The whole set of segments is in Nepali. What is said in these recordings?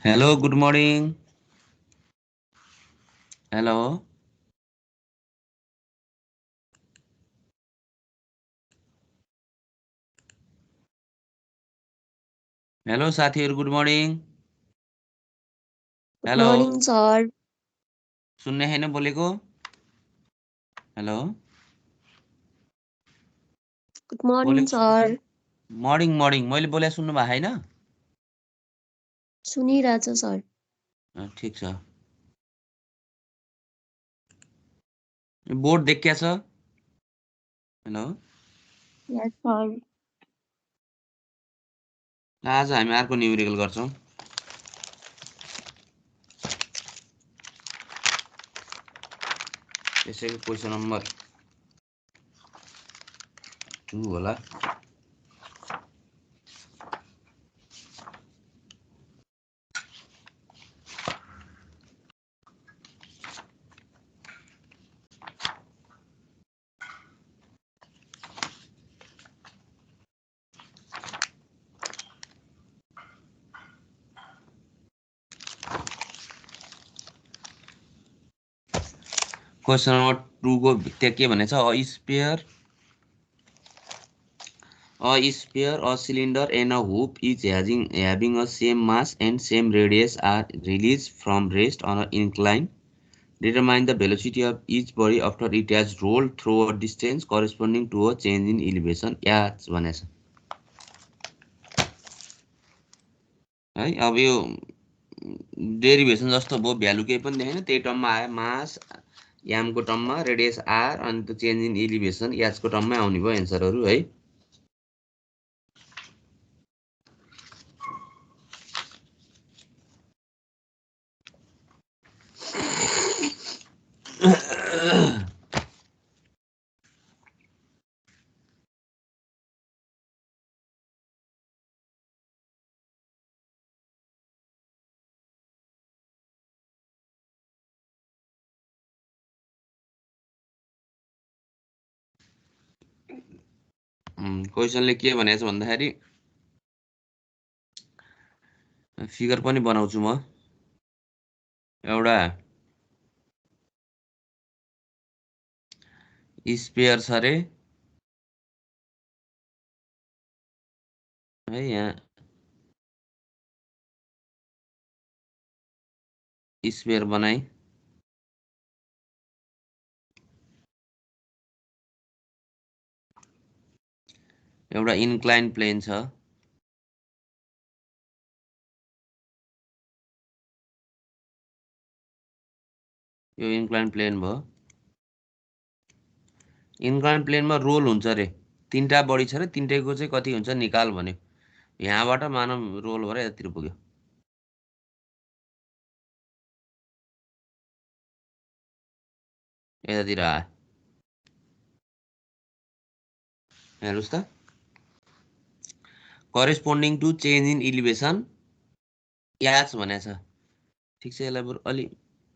Hello, good morning. Hello. Hello, साथीहरु, good morning. Good hello, morning, sir. सुन्ने हैन बोलेको? हेलो, Good morning, बोलेको सुन्नु? sir. मर्निङ मर्निङ, मैले बोले सुन्नु भएको हैन? सुनिरहेछ सर। ठीक छ। बोर्ड देखिया छ? Hello, Yes, sir. आज हामी अर्को न्युमेरिकल गर्छौं। यसैको क्वेशन नम्बर 2 होला। क्वेशन नम्बर 2 को त्यहाँ के भनेछ? A sphere, a cylinder, and a hoop each having a same mass and same radius are released from rest on an incline. Determine the velocity of each body after it has rolled through a distance corresponding to a change in elevation. याच भनेछ है। अब यो डेरिभेसन जस्तो भयो, भ्यालु केही पनि देखेन, त्यही टर्ममा आयो। मास यामको टर्ममा, रेडियस आर, अनि त्यो चेन्ज इन एलिभेसन याचको टर्ममै आउने भयो एन्सरहरू है। क्वेसनले के भनेछ भन्दाखेरि फिगर पनि बनाउँछु म। एउटा स्पेयर छ रे है, यहाँ स्पेयर बनाई। एउटा इन्क्लाइन प्लेन छ। यो इन्क्लाइन प्लेन भयो। इन्क्लाइन प्लेनमा रोल हुन्छ रे, 3टा बडी छ रे, 3टैको चाहिँ कति हुन्छ निकाल भन्यो। यहाँबाट मानव रोल भएर यतातिर पुग्यो। यतातिर आयो। हेर्नुस् त, corresponding to change in elevation याच भनेछ। ठिक छ, यसलाई बरु अलि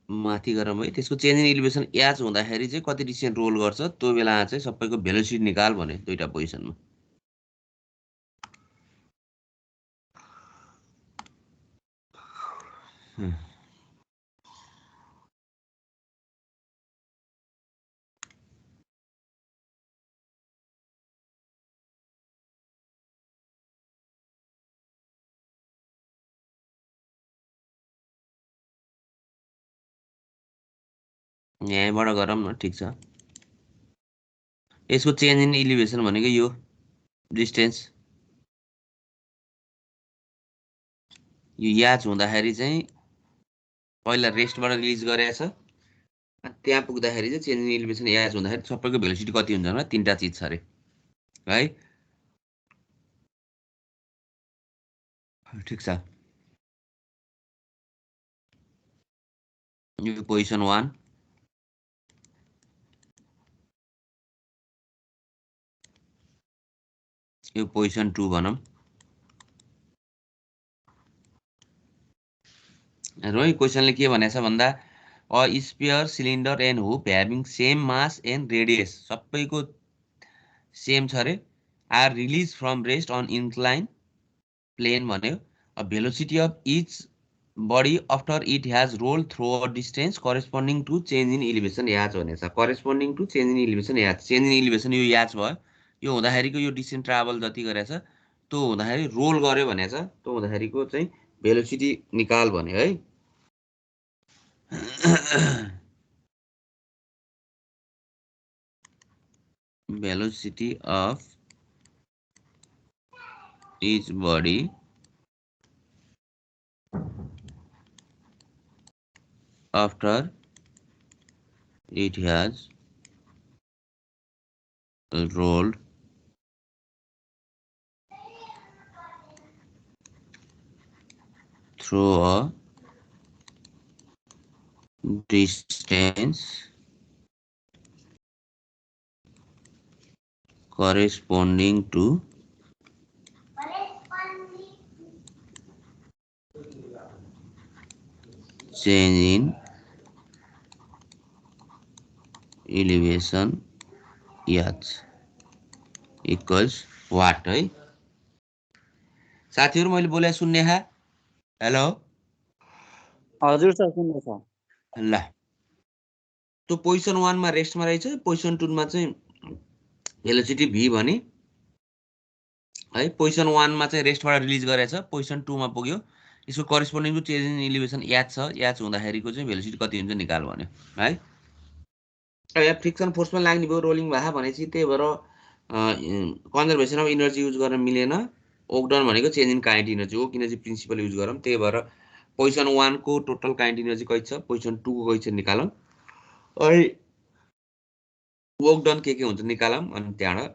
माथि गरौँ है। त्यसको चेन्ज इन इलिभेसन याच हुँदाखेरि चाहिँ कति डिस्टेन्स रोल गर्छ, त्यो बेला चाहिँ सबैको भेलोसिटी निकाल भन्यो दुईटा पोजिसनमा। यहीँबाट गरौँ न, ठिक छ। यसको चेन्ज इन इलिभेसन भनेको यो डिस्टेन्स, यो याच हुँदाखेरि चाहिँ पहिला रेस्टबाट रिलिज गरेछ, त्यहाँ पुग्दाखेरि चाहिँ चेन्ज इन इलिभेसन याच हुँदाखेरि सबैको भेलोसिटी कति हुन्छ भने 3टा चिज छ अरे है। ठिक छ, यो पोजिसन 1, यो पोजिसन 2 भनौँ र यो क्वेसनले के भनेछ भन्दा a sphere cylinder and hoop having same mass and radius सबैको सेम छ अरे are release from rest on incline plane भन्यो a velocity of each body after it has roll through a distance corresponding to change in elevation याच भनेछ corresponding to change in elevation h change in elevation यो याच भयो यो हुँदाखेरिको यो डिस्टेन्स ट्राभल जति गरेछ त्यो हुँदाखेरि रोल गर्यो भनेछ त्यो हुँदाखेरिको चाहिँ भेलोसिटी निकाल भन्यो है velocity of each body after it has rolled through a distance corresponding to change in elevation h equals what है साथीहरु मैले बोले सुन्ने हा हेलो हजुर सर सुन्दैछ ल त्यो पोजिसन 1 मा रेस्टमा रहेछ पोजिसन 2 मा चाहिँ भेलोसिटी v भने है पोजिसन 1 मा चाहिँ रेस्टबाट रिलिज गरेछ पोजिसन 2 मा पुग्यो यसको corresponding to change in elevation याच छ याच हुँदाखेरिको चाहिँ भेलोसिटी कति हुन्छ निकाल भन्यो है यहाँ फ्रिक्सन फोर्समा लाग्ने भयो रोलिङ भए भनेपछि त्यही भएर कन्जर्भेसन अफ इनर्जी युज गर्न मिलेन ओकडन भनेको चेन्ज इन काइन्ड इनर्जी हो किन चाहिँ प्रिन्सिपल युज गरौँ त्यही भएर पोजिसन 1 को टोटल काइन्ड इनर्जी कति छ पोजिसन 2 को कति छ निकालौँ अनि वर्क डन के हुन्छ निकालौँ अनि त्यहाँबाट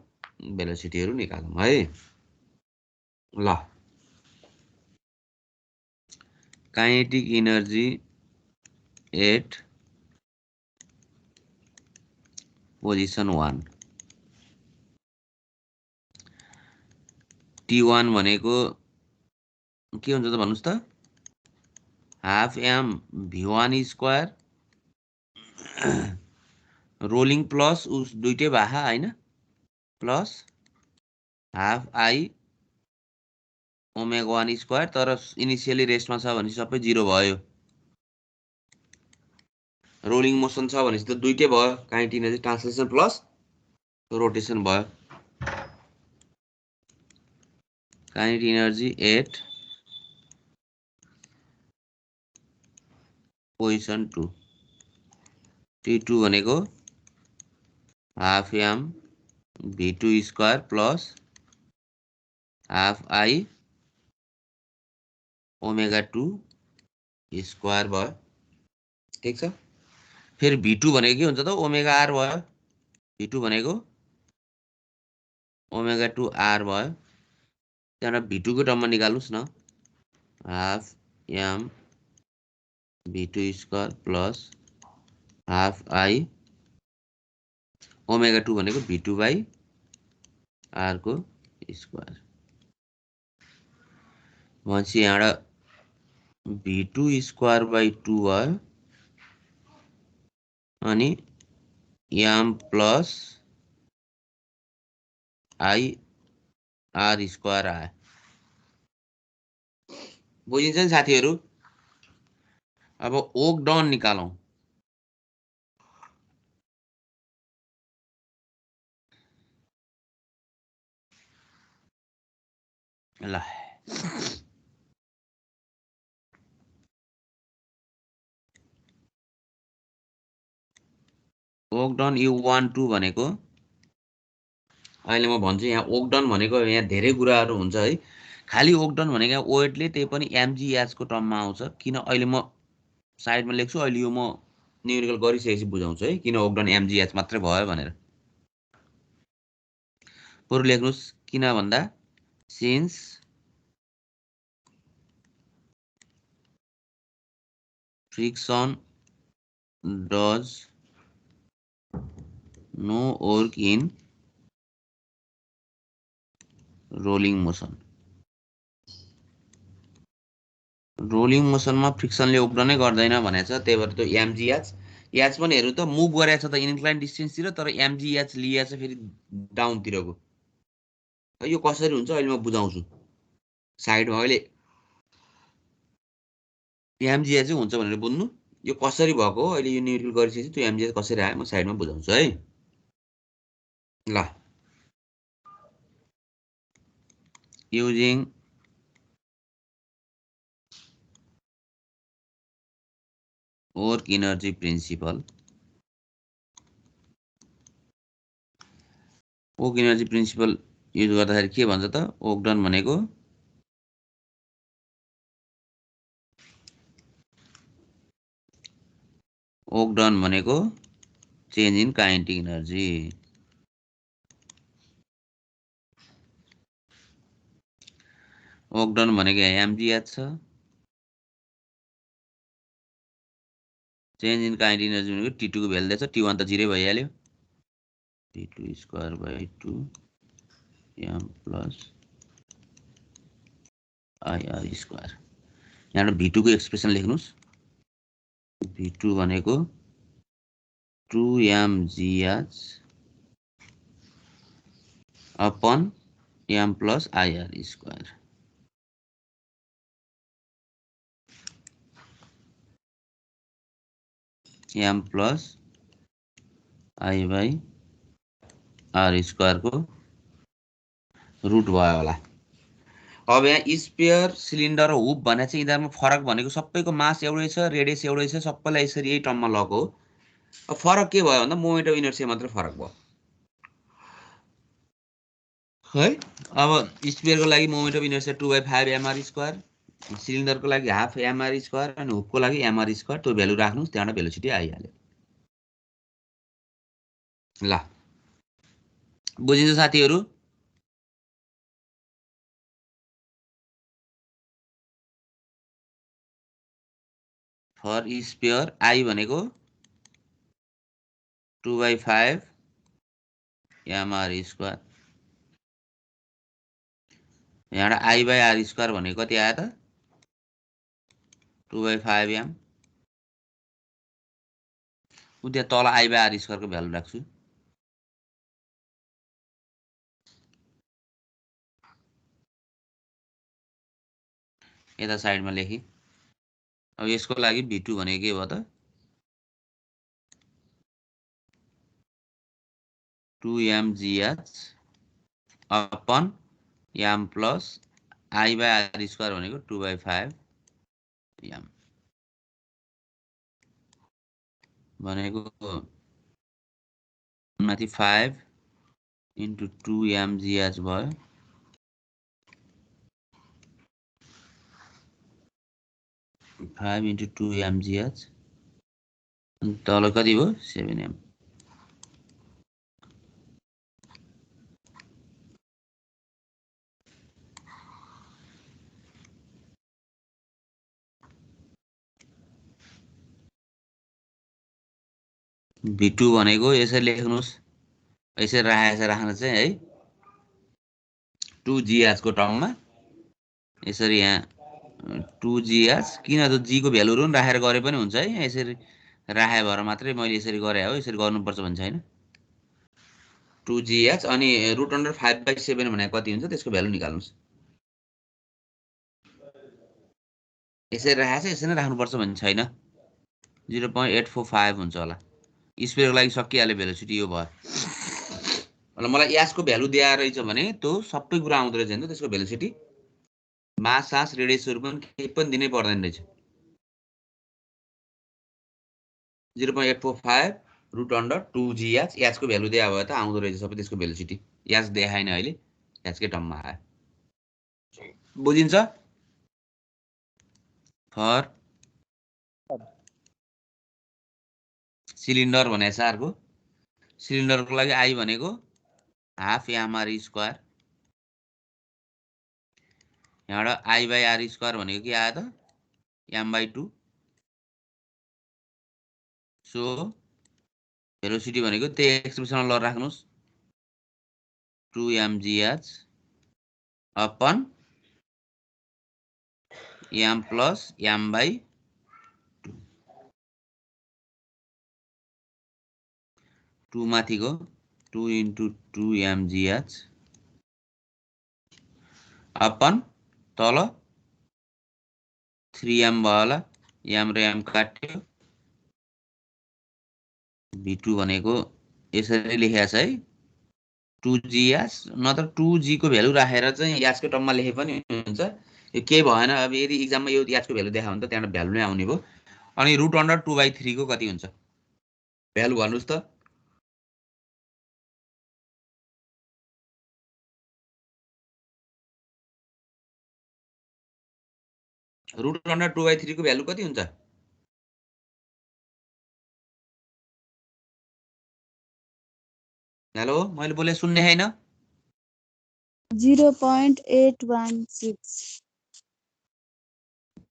भेलोसिटीहरू निकालौँ है ल kinetic energy at position 1 T1 भनेको के हुन्छ त भन्नुस् त half M v1 square rolling plus उस दुईटै बाहा हैन plus half I omega 1 square तर इनिशियली रेस्टमा छ भने सबै 0 भयो रोलिङ मोसन छ भने त दुईटै भयो kinetic energy translation plus rotation भयो kinetic energy at position 2 T2 भनेको half am v2 square plus half I omega 2 square भयो ठीक छ फेरि v2 भनेको के हुन्छ त ओमेगा r भयो v2 भनेको ओमेगा 2 r भयो त्यहाँबाट v2 को टर्ममा निकाल्नुस् न half am v2 square plus half I omega 2 भनेको v2 बाई r को स्क्वायर भनेपछि यहाँबाट v2 स्क्वायर बाई 2 भयो अनि m plus I r square आयो बुझिन्छ नि साथीहरु अब ओक डन निकालौं ल ओकडन U1 2 भनेको अहिले म भन्छु यहाँ ओकडन भनेको यहाँ धेरै कुराहरु हुन्छ है खाली ओकडन भनेको यहाँ ओएटले त्यही पनि mgh को टर्ममा आउँछ किन अहिले म साइडमा लेख्छु अहिले यो म न्यूमेरिकल गरिसकेपछि बुझाउँछु है किन ओकडन mgh मात्रै भयो भनेर पुरो लेख्नुस् किन भन्दा since friction does no work in rolling motion rolling मोसनमा फ्रिक्सनले उब्रनै गर्दैन भनेछ त्यही भएर त्यो एमजीएच एच पनि हेर्नु त मुभ गरेछ त इन्क्लाइन डिस्टेन्सतिर तर एमजीएच लिएछ फेरि डाउनतिरको यो कसरी हुन्छ अहिले म बुझाउँछु साइडमा अहिले एमजीएच चाहिँ हुन्छ भनेर बुझ्नु यो कसरी भएको हो अहिले यो न्युट्रल गरिसकेपछि त्यो एमजीएच कसरी आयो म साइडमा बुझाउँछु है ल using work energy principle work energy principle use गर्दाखेरि के भन्छ त वर्क डन भनेको वर्क डन भनेको change in kinetic energy work done भनेको एमजीएच छ चेन्ज इन काइनेटिक एनर्जी भनेको T2 को भ्यालु दिएछ T1 त 0 भइहाल्यो T2 square by 2 m plus IR square यहाँ V2 को एक्सप्रेसन लेख्नुस् V2 भनेको 2mgh upon m plus IR square m plus I by R square को रुट भयो होला अब यहाँ स्पेयर सिलिन्डर र हुप भने चाहिँ यिनीहरुमा फरक भनेको सबैको मास एउटै छ रेडियस एउटै छ सबैलाई यसरी यही टर्ममा लगो अब फरक के भयो भन्दा मोमेन्ट अफ इनर्सिया मात्र फरक भयो है अब स्पेयरको लागि moment of inertia 2/5 mr square सिलिन्डरको लागि हाफ mr स्क्वायर अनि हुपको लागि mr स्क्वायर त्यो भ्यालु राख्नुस् त्यहाँबाट भेलोसिटी आइहाल्यो ल बुझिन्छ साथीहरु फर स्पेयर I भनेको 2/5 mr स्क्वायर यहाँ I बाई R स्क्वायर भनेको कति आयो त 2/5 m उता तल I बाई R स्क्वायर को भ्यालु राख्छु यता साइडमा लेखी अब यसको लागि V2 भनेको के भयो त 2mgh upon m plus I by R square भनेको 2/5 m भनेको माथि 5 into 2mgh भयो 5 into 2mgh अनि तल कति भयो 7m V2 भनेको यसरी लेख्नुस् यसरी राख्न चाहिँ है 2gh को टर्ममा यसरी यहाँ 2gh किन त g को भ्यालुहरु पनि राखेर गरे पनि हुन्छ है यसरी राखे भएर मात्रै मैले यसरी गरे हो यसरी गर्नुपर्छ भन्छ हैन 2gh अनि रुट अन्डर 5/7 भनेको कति हुन्छ त्यसको भ्यालु निकाल्नुस् यसरी राखेछ यसरी नै राख्नुपर्छ भन्ने छैन 0.845 हुन्छ होला स्पेयरको लागि सकिहाल्यो भेलोसिटी यो भयो अनि मलाई एस को भ्यालु दिएर रहेछ भने त्यो सबै कुरा आउँदै रहेछ नि त्यसको भेलोसिटी मास सास रेडियसहरु पनि केही पनि दिनै पर्दैन रहेछ 0.845 रुट अन्डर 2gh एच को भ्यालु दिए भए त आउँदो रहेछ सबै त्यसको भेलोसिटी एच देखाएन अहिले एच कै टर्ममा आयो बुझिन्छ फर सिलिन्डर भने अर्को सिलिन्डरको लागि I भनेको हाफ mr स्क्वायर यहाँबाट I बाई R स्क्वायर भनेको के आयो त m/2 सो भेलोसिटी भनेको त्यही एक्सप्रेसनमा ल राख्नुस् 2mgh upon m plus m by 2 माथिको 2 into 2 mgh अपन तल 3m भयो होला m र m काट्यो v2 भनेको यसरी लेखेको छ है 2gh नत्र 2g को भ्यालु राखेर चाहिँ याच को टर्ममा लेखे पनि हुन्छ यो केही भएन अब यदि एक्जाममा यो याच को भ्यालु देखायो भने त त्यहाँबाट भ्यालु नै आउने भयो अनि √2/3 को कति हुन्छ भ्यालु भन्नुस् त √2/3 को भ्यालु कति हुन्छ हेलो मैले बोले सुन्ने हैन 0.816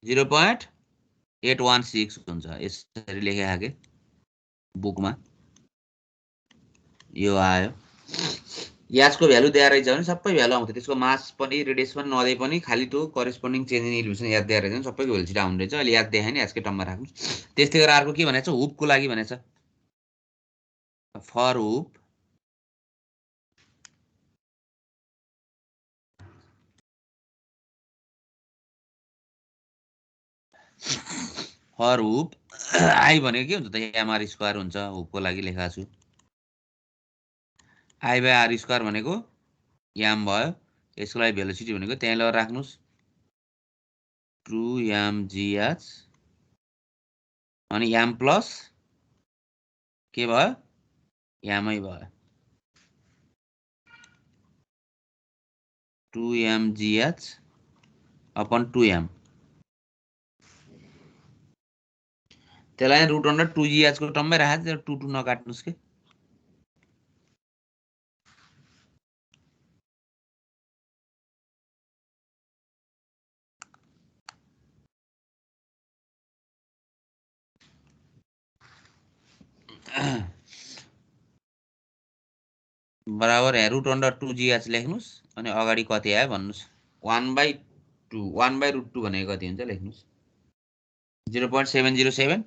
0.816 हुन्छ यसरी लेखेको के बुकमा यो आयो याचको भ्यालु दिएर रहेछ भने सबै भ्यालु आउँछ त्यसको मास पनि रेडियस पनि नदिए पनि खाली त्यो करेस्पोन्डिङ चेन्ज इन इलिभेसन याद दिएर रहेछ सबैको भ्यालु छिटो आउने रहेछ अहिले याद देखाएँ नि याचकै टर्ममा राख्नु त्यस्तै गरेर अर्को के भनेको छ हुपको लागि भनेको छ for hoop for hoop I भनेको के हुन्छ त एमआर स्क्वायर हुन्छ हुपको लागि लेखाएको छु आई बाई आर स्क्वायर भनेको याम भयो यसको लागि भेलोसिटी भनेको त्यहाँ लगेर राख्नुस् 2mgh अनि याम प्लस के भयो यामै भयो 2mgh अपन 2m त्यसलाई √2gh को टर्ममै राखेर 2 नकाट्नुस् के बराबर यहाँ √2gh लेख्नुस् अनि अगाडि कति आयो भन्नुस् 1/2 1/√2 भनेको कति हुन्छ लेख्नुस् 0.707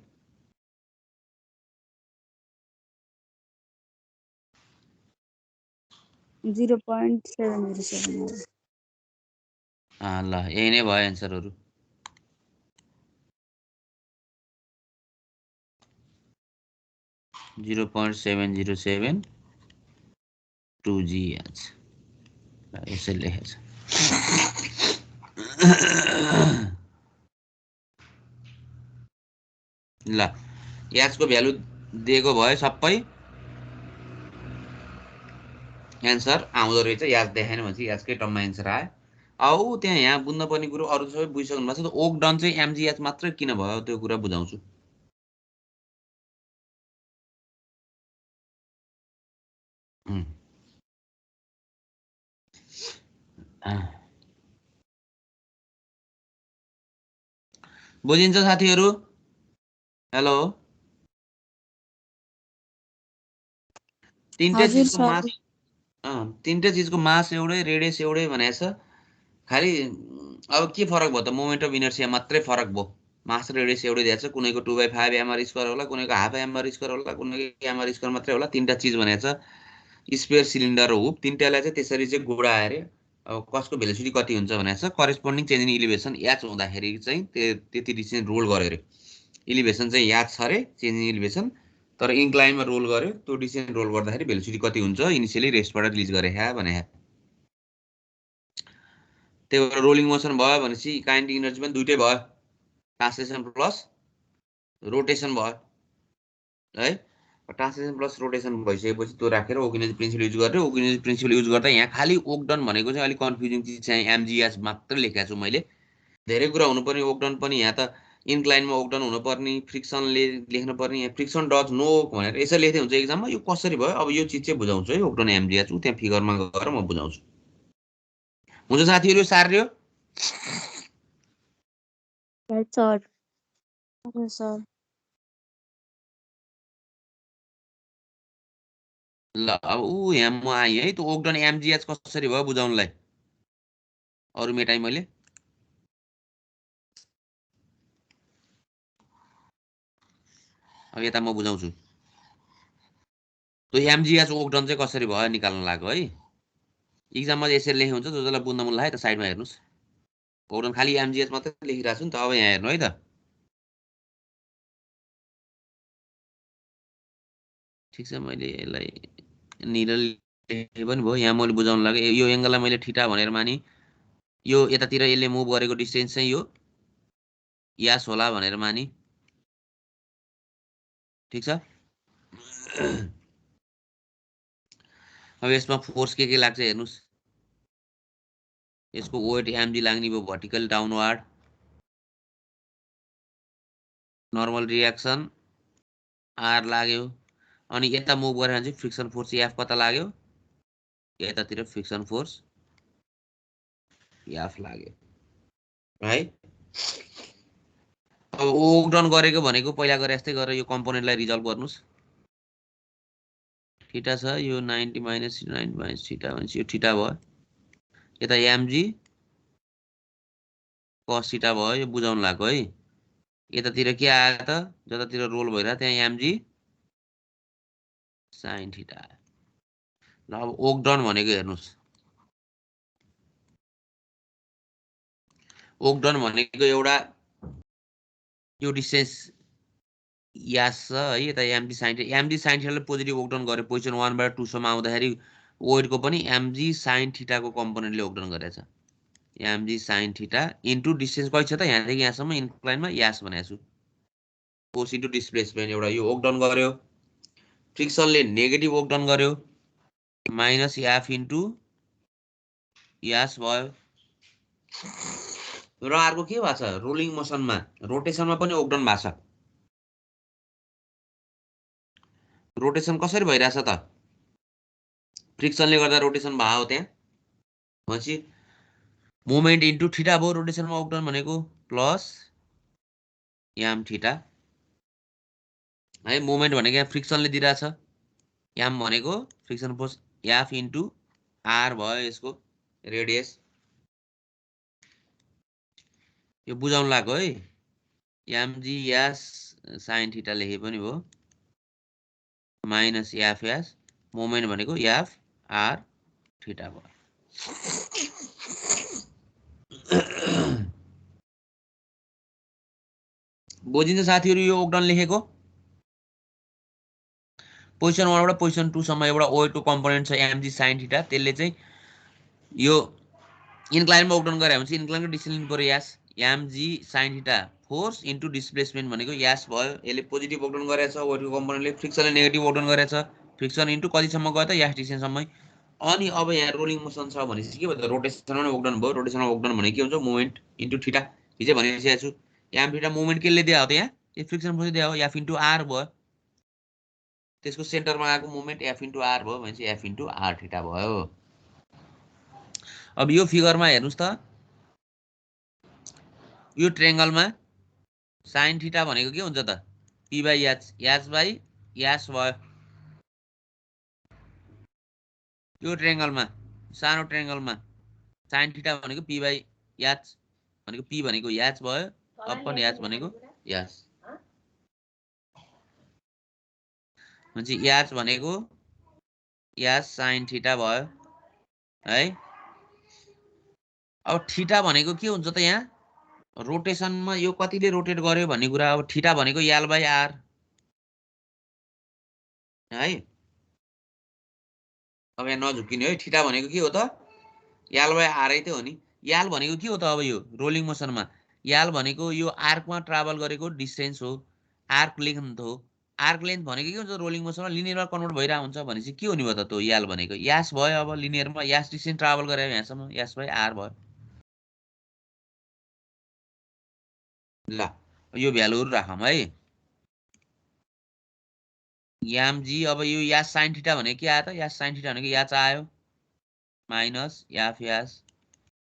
0.707 ल यही नै भयो एन्सरहरू Zero point 707 2gh यसरी लेखेको छ ल याचको भ्यालु दिएको भयो सबै एन्सर आउँदो रहेछ याच देखाएन भने चाहिँ याचकै टर्ममा एन्सर आयो औ त्यहाँ यहाँ बुझ्न पर्ने कुरो अरू सबै बुझिसक्नु भएको छ त ओक डन चाहिँ एमजिएच मात्रै किन भयो त्यो कुरा बुझाउँछु बुझिन्छ साथीहरू हेलो तीनटै चिजको मास तीनटै चिजको मास एउटै रेडियस एउटै भनेको छ खाली अब के फरक भयो त मोमेन्ट अफ इनर्सिया मात्रै फरक भयो मास रेडियस एउटै दिएको छ कुनैको 2/5 mr स्क्वायर होला कुनैको हाफ mr स्क्वायर होला कुनैको mr स्क्वायर मात्रै होला तीनटा चिज भनेको छ स्पेयर सिलिन्डर र हुप तीनटालाई चाहिँ त्यसरी चाहिँ गुडाएर अब कसको भेलोसिटी कति हुन्छ भनेको छ करेस्पोन्डिङ चेन्ज इन इलिभेसन याच हुँदाखेरि चाहिँ त्यति डिस्टेन्स रोल गर्यो अरे इलिभेसन चाहिँ याद छ अरे चेन्ज इन इलिभेसन तर इन्क्लाइनमा रोल गर्यो त्यो डिस्टेन्स रोल गर्दाखेरि भेलोसिटी कति हुन्छ इनिसियली रेस्टबाट रिलिज गरे भने त्यही भएर रोलिङ मोसन भयो भनेपछि काइनेटिक इनर्जी पनि दुइटै भयो ट्रान्सलेसन प्लस रोटेसन भयो है ट्रान्सलेसन प्लस रोटेसन भइसकेपछि त्यो राखेर ओकिनेज प्रिन्सिपल युज गरेर ओकिनेज प्रिन्सिपल युज गर्दा यहाँ खालि ओकडन भनेको चाहिँ अलिक कन्फ्युजिङ चिज चाहिँ एमजिएच मात्र लेखेको छु मैले धेरै कुरा हुनुपर्ने ओकडन पनि यहाँ त इन्क्लाइनमा ओकडन हुनुपर्ने फ्रिक्सनले लेख्नुपर्ने यहाँ फ्रिक्सन डज नो भनेर यसरी लेख्दै हुन्छ एक्जाममा यो कसरी भयो अब यो चिज चाहिँ बुझाउँछु है ओकडन एमजिएच त्यहाँ फिगरमा गएर म बुझाउँछु हुन्छ साथीहरू सार्यो सर सर ल अब ऊ यहाँ म आएँ है त्यो ओकडन एमजिएच कसरी भयो बुझाउनलाई अरु मेटाइ मैले अब यता म बुझाउँछु त्यो एमजीएच वर्क डन चाहिँ कसरी भयो निकाल्न लाग्यो है इक्जाममा यसरी लेखे हुन्छ जसलाई बुझ्न मन लाग्यो त साइडमा हेर्नुस् वर्क डन खाली एमजीएच मात्रै लेखिरहेको छु नि त अब यहाँ हेर्नु है त ठिक छ मैले यसलाई निरल लेखे पनि भयो यहाँ मैले बुझाउन लाग्यो यो एङ्गललाई मैले थीटा भनेर मानि यो यतातिर यसले मुभ गरेको डिस्टेन्स चाहिँ यो यास होला भनेर मानि ठीक छ अब यसमा फोर्स के लाग्छ हेर्नुस् यसको वेट एमजी लाग्ने भयो vertical downward normal reaction R लाग्यो अनि यता मुभ गरेर चाहिँ फ्रिक्सन फोर्स एफ कता लाग्यो यतातिर फ्रिक्सन फोर्स एफ लाग्यो है अब वर्क डन गरेको भनेको पहिला गरे जस्तै गरेर यो कम्पोनेन्टलाई रिजल्भ गर्नुस् थीटा छ यो 90 माइनस 90 माइनस थीटा भनेपछि यो थीटा भयो यता एमजी cos थीटा भयो यो बुझाउन लाग्यो है यतातिर के आयो त जतातिर रोल भइरा त्यहाँ एमजी sin थीटा ल अब वर्क डन भनेको हेर्नुस् वर्क डन भनेको एउटा यो डिस्टेन्स यास छ है यता एमजी sin थीटाले पोजिटिभ वर्क डन गर्यो पोजिसन 1 बाट 2 सम्म आउँदाखेरि वेटको पनि एमजी sin थीटाको कम्पोनेन्टले वर्क डन गरेछ m g sin theta into distance कति छ त यहाँदेखि यहाँसम्म इन्क्लाइनमा यास भनेको छु फोर्स इन्टु डिस्प्लेसमेन्ट एउटा यो वर्क डन गर्यो फ्रिक्सनले नेगेटिभ वर्क डन गर्यो माइनस एफ इन्टु यास भयो र अर्को के भएको छ रोलिङ मोसनमा रोटेसनमा पनि वर्क डन भएको छ रोटेसन कसरी भइरहेछ त फ्रिक्सनले गर्दा रोटेसन भयो त्यहाँ भनेपछि मोमेन्ट इन्टु थीटा भयो रोटेसनमा वर्क डन भनेको प्लस याम थीटा है मोमेन्ट भनेको यहाँ फ्रिक्सनले दिइरहेछ याम भनेको friction force F into R भयो यसको रेडियस यो बुझाउन लाग्यो है एमजी यास sin थीटा लेखे पनि भयो माइनस एफ यास मोमेन्ट भनेको एफ आर थीटा भयो बुझिन्छ साथीहरु यो वर्क डन लेखेको पोजिसन 1 बाट पोजिसन 2 सम्म एउटा वेटको कम्पोनेन्ट छ एमजी sin थीटा त्यसले चाहिँ यो इन्क्लाइनमा वर्क डन गरे भने चाहिँ इन्क्लाइनको डिस्टेन्स लिनु पर्यो s m g sin theta force into displacement भनेको यास भयो यसले पोजिटिभ वर्क डन गरेछ वेटको कम्पोनेन्टले फ्रिक्सनले नेगेटिभ वर्क डन गरेछ फ्रिक्सन इन्टु कतिसम्म गयो त यास डिस्टेन्ससम्मै अनि अब यहाँ रोलिङ मोसन छ भनेपछि के भयो त रोटेसनमा नै वर्क डन भयो रोटेसनमा वर्क डन भनेको के हुन्छ मोमेन्ट इन्टु थीटा हिजो भनिसकेको छु एम थीटा मोमेन्ट केले दिया हो त यहाँ यो फ्रिक्सन फोर्स दिया हो एफ इन्टु आर भयो त्यसको सेन्टरमा आएको मोमेन्ट एफ इन्टु आर भयो भनेपछि एफ इन्टु आर थीटा भयो अब यो फिगरमा हेर्नुस् त यो ट्रायंगलमा sin थीटा भनेको के हुन्छ त p by h h by s भयो यो ट्रायंगलमा सानो ट्रायंगलमा sin थीटा भनेको p बाइ h भनेको p भनेको h भयो अपन h भनेको यास भनेपछि h भनेको यास sin थीटा भयो है अब थीटा भनेको के हुन्छ त यहाँ रोटेसनमा यो कतिले रोटेट गर्यो भन्ने कुरा अब थीटा भनेको l बाइ r है अब यहाँ नझुकिने है थीटा भनेको के हो त l बाइ r त हो नि l भनेको के हो त अब यो रोलिङ मोसनमा l भनेको यो आर्कमा ट्राभल गरेको डिस्टेन्स हो आर्क लेन्थ हो आर्क लेन्थ भनेको के हुन्छ रोलिङ मोसनमा लिनियरमा कन्भर्ट भइरहेको हुन्छ भनेपछि के हुने भयो त त्यो l भनेको यास भयो अब लिनियरमा यास डिस्टेन्स ट्राभल गरे यहाँसम्म यास बाइ r भयो ल यो भ्यालुहरु राखौं है याम जी अब यो यास sin थीटा भनेको के आयो त यास sin थीटा भनेको याच आयो minus f s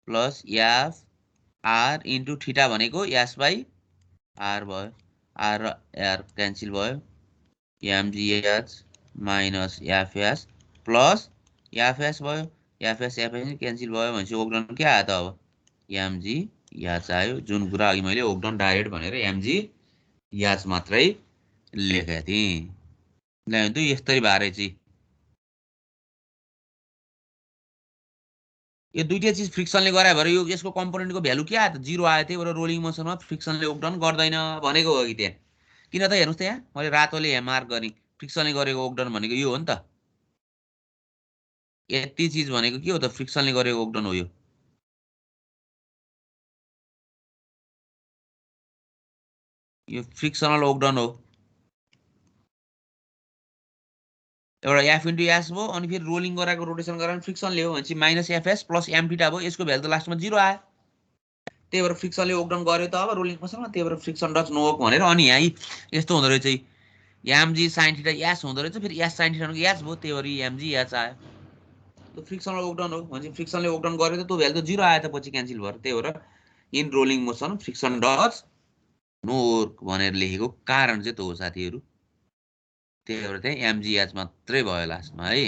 plus f r into theta भनेको यास बाइ आर भयो आर र आर क्यान्सल भयो याम जी याच माइनस याफ यास प्लस याफ यास भयो याफ यास क्यान्सल भयो भनेपछि वर्क डन के आयो त अब एमजी याच आयो। जुन कुरा अघि मैले ओक्डन डाइरेक्ट भनेर एमजी याच मात्रै लेखेको थिएँ। ल त यस्तै बारे चाहिँ यो दुईटै चिज फ्रिक्सनले गरायो भएर यो यसको कम्पोनेन्टको भ्यालु के आयो त 0 आयो। त्यही भएर रोलिङ मोसनमा फ्रिक्सनले ओक्डन गर्दैन भनेको हो कि त्यहाँ। किन त हेर्नुहोस् त यहाँ मैले रातोले यहाँ मार्क गरेँ फ्रिक्सनले गरेको ओक्डन भनेको यो हो नि त। यति चिज भनेको के हो त फ्रिक्सनले गरेको ओक्डन हो यो। यो फ्रिक्सनल ओक्डन हो। एउटा एफ इन्टु एस भयो अनि फेरि रोलिङ गराएको रोटेसन गराएर फ्रिक्सनले हो भनेपछि minus FS plus M theta भयो। यसको भ्यालु त लास्टमा 0 आयो। त्यही भएर फ्रिक्सनले ओक्डन गर्यो त अब रोलिङ मोसनमा। त्यही भएर फ्रिक्सन डज नो वर्क भनेर अनि यहाँ यस्तो हुँदो रहेछ एमजी साइन थीटा एस हुँदो रहेछ। फेरि एस साइन थीटाको एस भयो। त्यही भएर एमजी एच आयो। त्यो फ्रिक्सनल ओक्डन हो भनेपछि फ्रिक्सनले ओक्डन गर्यो त त्यो भ्यालु त 0 आयो त पछि क्यान्सल भएर। त्यही भएर in rolling motion friction does no work भनेर लेखेको कारण चाहिँ त्यो हो साथीहरू। त्यही भएर चाहिँ एमजिएच मात्रै भयो लास्टमा है।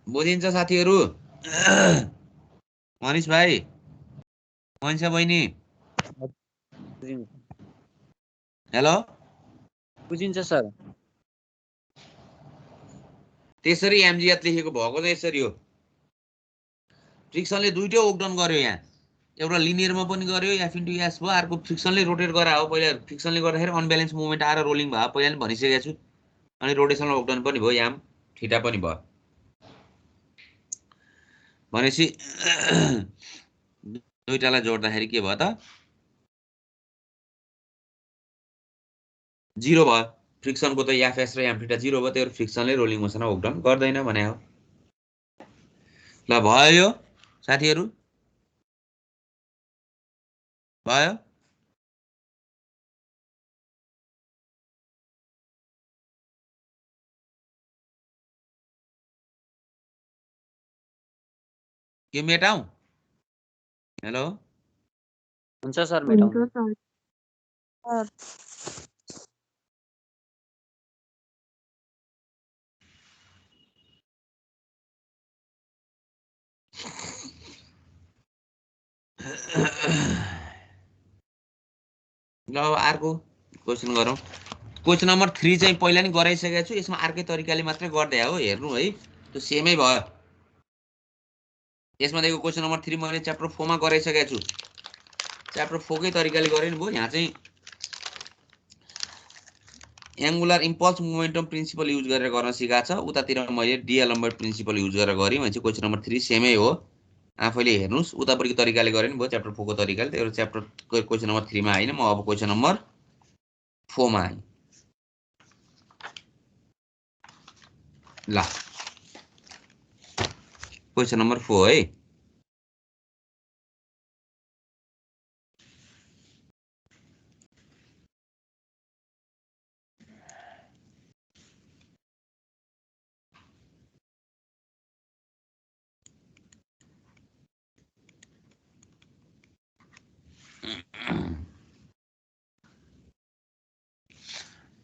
बुझिन्छ साथीहरू? मनिष भाइ, मनिषा बहिनी, हेलो, बुझिन्छ सर। त्यसरी एमजिएच लेखेको भएको चाहिँ यसरी हो। फ्रिक्सनले दुईटै ओक्डन गर्यो यहाँ। एउटा लिनियरमा पनि गर्यो एफ इन्टु एस भयो। अर्को फ्रिक्सनले रोटेट गरा हो। पहिला फ्रिक्सनले गर्दाखेरि अनब्यालेन्स मुभमेन्ट आएर रोलिङ भयो। पहिला पनि भनिसकेको छु। अनि रोटेसनल ओक्डन पनि भयो। याम थीटा पनि भयो। भनेपछि दुईटालाई जोड्दाखेरि के भयो त 0 भयो। फ्रिक्सनको त एफएस र एम थीटा 0 भयो। त्यही भएर फ्रिक्सनले रोलिङ मोसनमा ओक्डन गर्दैन भने हो। ल भयो यो साथीहरू? भयो? के मेटाउँ? हेलो, हुन्छ सर मेटाउनु। सर ल अब अर्को क्वेसन गरौँ। क्वेसन नम्बर 3 चाहिँ पहिला नि गराइसकेको छु। यसमा अर्कै तरिकाले मात्रै गर्दै हो। हेर्नु है, त्यो सेमै भयो। यसमा दिएको क्वेसन नम्बर 3 मैले च्याप्टर 4 मा गराइसकेको छु। च्याप्टर 4 कै तरिकाले गरेँ नि भयो। यहाँ चाहिँ angular impulse momentum principle use गरेर गर्न सिकाएको छ। उतातिर मैले डिएलम्बर्ट प्रिन्सिपल युज गरेर गरेँ भने चाहिँ क्वेसन नम्बर 3 सेमै हो। आफैले हेर्नुहोस् उतापट्टिको तरिकाले गरेँ नि भयो च्याप्टर 4 को तरिकाले। त्यही भएर च्याप्टर क्वेसन नम्बर 3 मा आइन। म अब क्वेसन नम्बर 4 मा आएँ। ल क्वेसन नम्बर 4 है।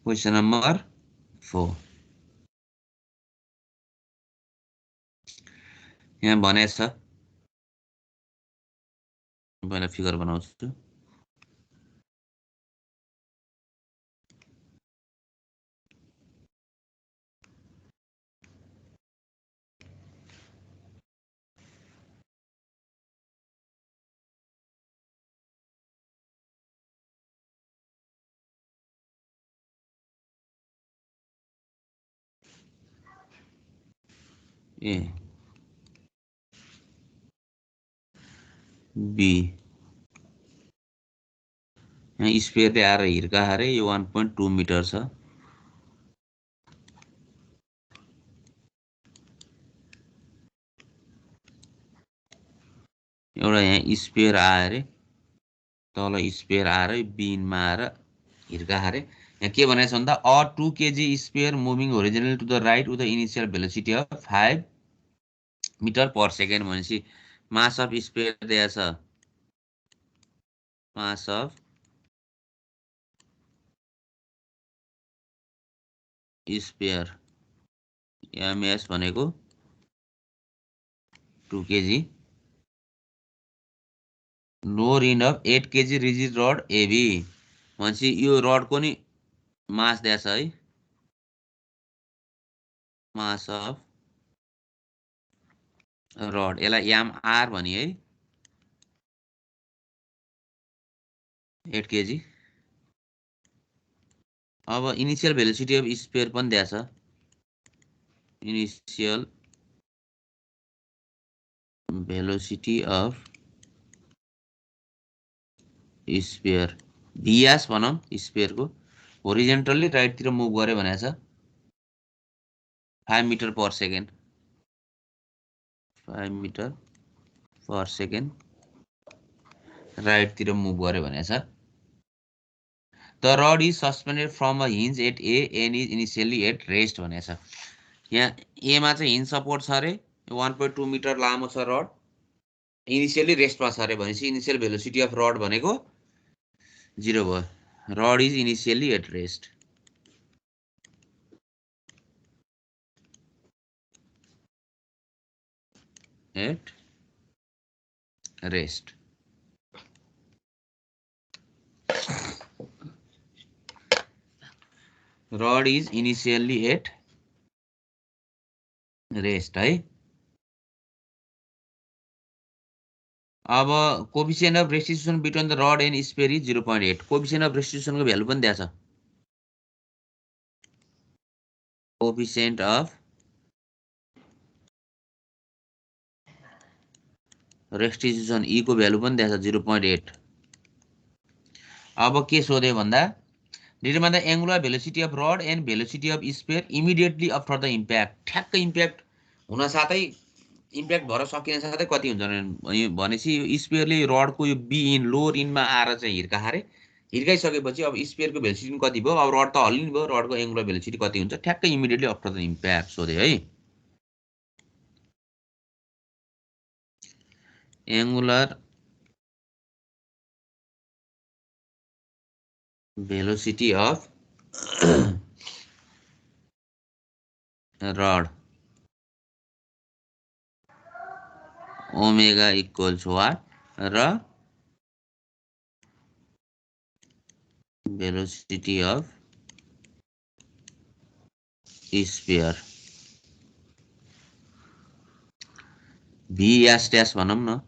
क्वेसन नम्बर 4 यहाँ भनेको छ। पहिला फिगर बनाउँछु। ए बी यहाँ स्पेयरले आएर हिर्का हारे यो 1.2 मिटर छ। एउटा यहाँ स्पेयर आयो अरे, तल स्पेयर आएर बिनमा आएर हिर्का हारे। यहाँ के भनेको छ भन्दा a 2 kg sphere moving horizontally to the right with the initial velocity of 5 metre per second भनेपछि मास अफ स्पेयर दिएको छ। मास अफ स्पेयर एमएस भनेको 2 kg lower end of 8 kg rigid rod AB भनेपछि यो रडको नि मास दिएछ है मास अफ रड यसलाई याम आर भनि है 8 kg अब इनिशियल भेलोसिटी अफ स्फियर पनि दिएछ initial velocity of sphere v s भनौं स्फियरको होरिजेन्टल्ली राइटतिर मुभ गरे भनेको छ 5 metre per second 5 metre per second राइटतिर मुभ गरे भनेको छ the rod is suspended from a hinge at A and is initially at rest भनेको छ यहाँ एमा चाहिँ हिन्ज सपोर्ट छ अरे 1.2 मिटर लामो छ रड इनिशियली रेस्टमा छ अरे भनेपछि इनिशियल भेलोसिटी अफ रड भनेको 0 भयो rod is initially at rest at rest rod is initially at rest है अब coefficient of restitution between the rod and sphere is 0.8 coefficient of रेस्टिट्युसनको भ्यालु पनि दिएको छ कोएफिशिएन्ट अफ रेस्टिट्युसन ई को भ्यालु पनि दिएको छ 0.8 अब के सोध्यो भन्दा determine the angular velocity of rod and velocity of sphere immediately after the impact ठ्याक्क इम्प्याक्ट हुन साथै इम्प्याक्ट भएर सकिने साथै कति हुन्छ भनेपछि स्फियरले रडको यो बी इन लोअर इनमा आएर चाहिँ हिर्का रे हिर्काइसकेपछि अब स्फियरको भेलोसिटी कति भयो अब रड त हल्लिने भयो रडको एंगुलर भेलोसिटी कति हुन्छ ठ्याक्क इमिडिएटली आफ्टर द इम्प्याक्ट सोध्यो है angular velocity of rod omega equals what र velocity of sphere vs dash भनौं न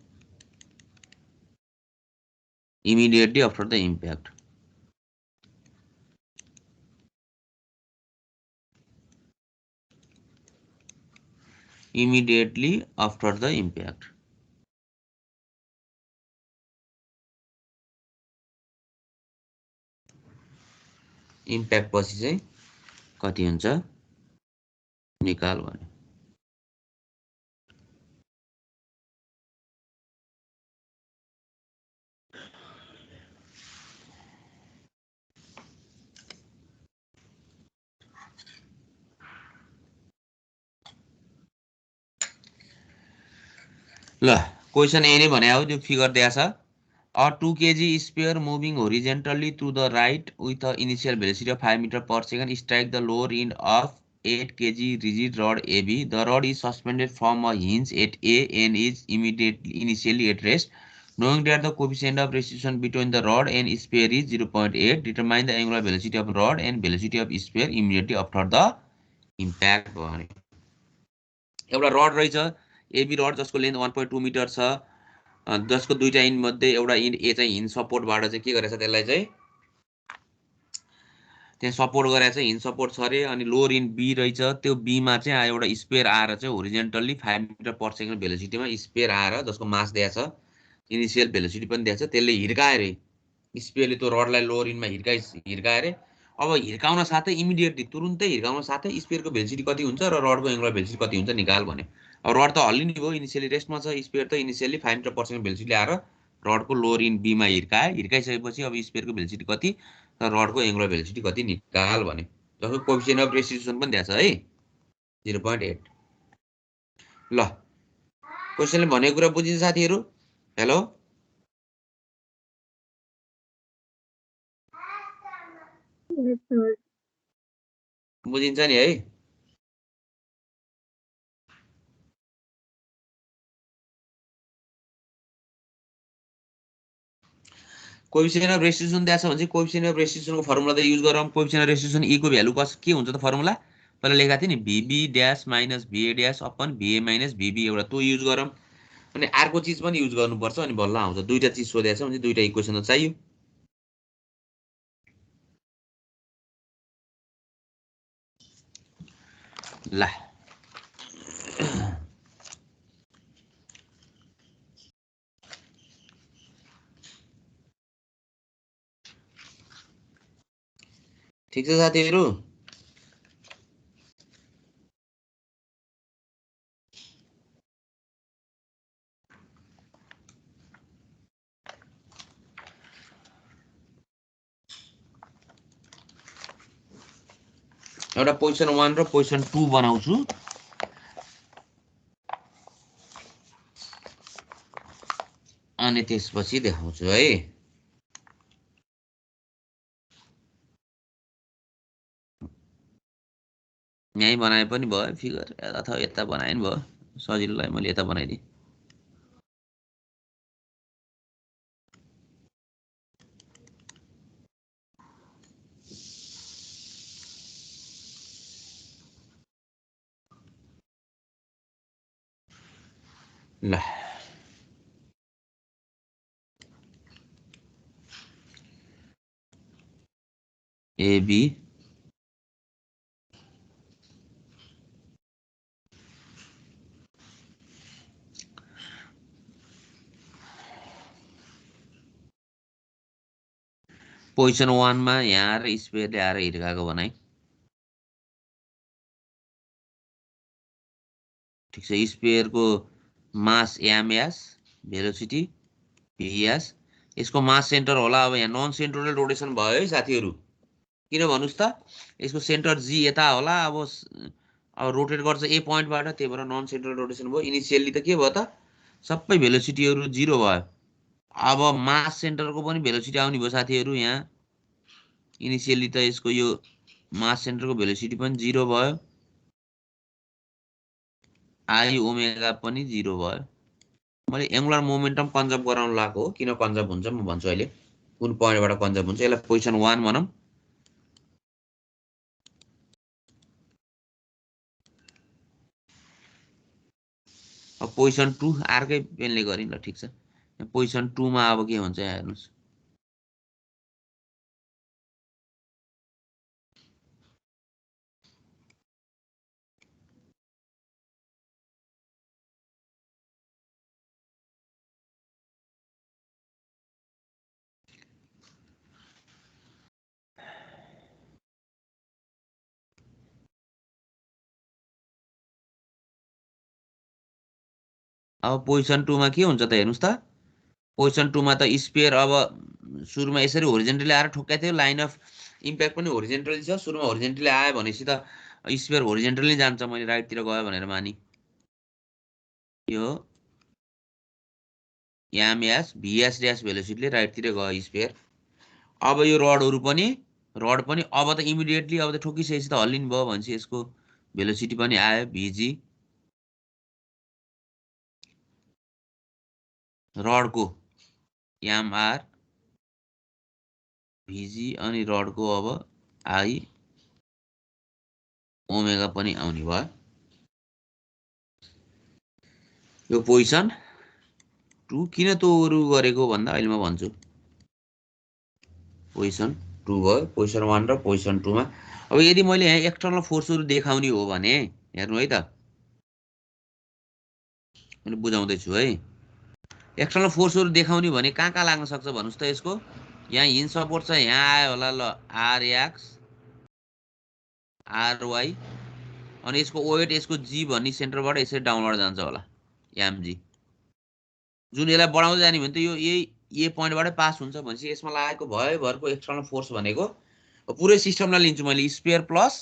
immediately after the impact immediately after the impact impact पछि चाहिँ कति हुन्छ निकाल भने ल क्वेशन ए नै भने हो जो फिगर दिएको छ A 2 kg sphere moving horizontally to the right with an initial velocity of 5 meter per second strike the lower end of 8 kg rigid rod AB. The rod is suspended from a hinge at A and is initially at rest. Knowing that the coefficient of restriction between the rod and sphere is 0.8, determine the angular velocity of rod and velocity of sphere immediately after the impact. एउटा रड रहेछ एबी रड जसको लेन्थ 1.2 मिटर छ जसको दुईटा इन्ड मध्ये एउटा इन्ड ए चाहिँ हिन्ज सपोर्टबाट चाहिँ के गरेछ त्यसलाई चाहिँ त्यहाँ सपोर्ट गरेर चाहिँ हिन्ज सपोर्ट छ रे अनि लोअर इन्ड बी रहेछ त्यो बी मा चाहिँ एउटा स्पेयर आएर चाहिँ होरिजेन्टल्ली 5 मिटर पर सेकेन्ड भेलोसिटीमा स्पेयर आएर जसको मास दिएको छ इनिशियल भेलोसिटी पनि दिएको छ त्यसले हिर्काए रे स्पेयरले त्यो रडलाई लोअर इन्डमा हिर्काए रे अब हिर्काउन साथै इमिडिएटली तुरुन्तै हिर्काउन साथै स्पेयरको भेलोसिटी कति हुन्छ र रडको एंगुलर भेलोसिटी कति हुन्छ निकाल भने अब रड त हल्लिने भयो इनिशियली रेस्टमा छ स्पेयर त initially 5 metre per second velocity आएर रडको लोअर इन्ड बी मा हिर्काइसकेपछि अब स्पेयरको भेलोसिटी कति र रडको एंगुलर भेलोसिटी कति निकाल भने जसको कोएफिशिएन्ट अफ रेस्टिट्युसन पनि दिएको छ है 0.8 ल क्वेशनले भनेको कुरा बुझिन्छ साथीहरु हेलो Yes, sir. बुझिन्छ नि है कोएफिसिएन्ट अफ रेस्टिट्युसन दिएको छ भने चाहिँ कोएफिसिएन्ट अफ रेस्टिट्युसनको फर्मुला त युज गरौँ। कोएफिसिएन्ट अफ रेस्टिट्युसन ई को भ्यालु के हुन्छ त फर्मुला पहिला लेखेको थिएँ नि v b dash minus v a dash upon v a minus v b एउटा त्यो युज गरौँ। अनि अर्को चिज पनि युज गर्नुपर्छ अनि बल्ल आउँछ। दुईटा चिज सोधेको छ भने दुईटा इक्वेसन त चाहियो। ल ठिक छ साथीहरु, एउटा पोजिसन 1 र पोजिसन 2 बनाउँछु। अनि त्यसपछि देखाउँछु है। यही बनाए पनि भयो फिगर, अथवा यता बनाए पनि भयो, सजिलोलाई मैले यता बनाइदिएँ। ल एबी पोजिसन 1 मा यहाँ आएर स्पेयरले आएर हिर्काएको बनाएँ। ठीक छ, स्पेयरको मास एमएस, भेलोसिटी भीएस, यसको मास सेन्टर होला। अब यहाँ नन सेन्ट्रल रोटेसन भयो है साथीहरु, किन भन्नुस् त यसको सेन्टर जी यता होला। अब रोटेट गर्छ ए पोइन्टबाट, त्यही भएर नन सेन्ट्रल रोटेसन भयो। इनिसियली त के भयो त सबै भेलोसिटीहरु 0 भयो। अब मास सेन्टरको पनि भेलोसिटी आउने भयो साथीहरु। यहाँ इनिसियली त यसको यो मास सेन्टरको भेलोसिटी पनि 0 भयो, आई ओमेगा पनि 0 भयो। मैले एंगुलर मोमेन्टम कन्जर्भ गराउन लागेको हो। किन कन्जर्भ हुन्छ म भन्छु अहिले, कुन पोइन्टबाट कन्जर्भ हुन्छ। यसलाई पोजिसन 1 भनौं। अब पोजिसन 2 अर्कै पेनले गरिन् ल, ठीक छ। पोजिसन 2 मा अब के हुन्छ हेर्नुस्। अब पोजिसन 2 मा के हुन्छ त हेर्नुस् त। पोजिसन 2 मा त स्पेयर अब सुरुमा यसरी होरिजेन्टली आएर ठोक्काइ थियो। लाइन अफ इम्प्याक्ट पनि होरिजेन्टली छ। सुरुमा होरिजेन्टली आयो भनेपछि त स्पेयर होरिजेन्टली जान्छ। मैले राइटतिर गयो भनेर मानि, यो एमएस भीएस ड्यास भेलोसिटीले राइटतिर गयो स्पेयर। अब यो रड पनि अब त इमिडिएटली अब त ठोकिसकेपछि त हल्लिनु भयो भनेपछि यसको भेलोसिटी पनि आयो भीजी। रडको एमआर भीजी अनि रडको अब आई ओमेगा पनि आउने भयो। यो पोजिसन 2 किन तोरु गरेको भन्दा अहिले म भन्छु। पोजिसन 2 भयो, पोजिसन 1 र पोजिसन 2 मा। अब यदि मैले यहाँ एक्सटर्नल फोर्सहरु देखाउने हो भने हेर्नु है त, मैले बुझाउँदै छु है। एक्सटर्नल फोर्सहरु देखाउने भने कहाँ लाग्न सक्छ भन्नुस् त। यसको यहाँ हिन्ज सपोर्ट छ, यहाँ आयो होला ल आरएक्स आरवाई, अनि यसको वेट यसको जी भन्ने सेन्टरबाट यसरी डाउनवर्ड जान्छ होला एमजी। जुन यसलाई बढाउँदै जाने भने त यो ए पोइन्टबाटै पास हुन्छ भनेपछि यसमा लागेको भरको एक्सटर्नल फोर्स भनेको पुरै सिस्टमलाई लिन्छु मैले, स्पेयर प्लस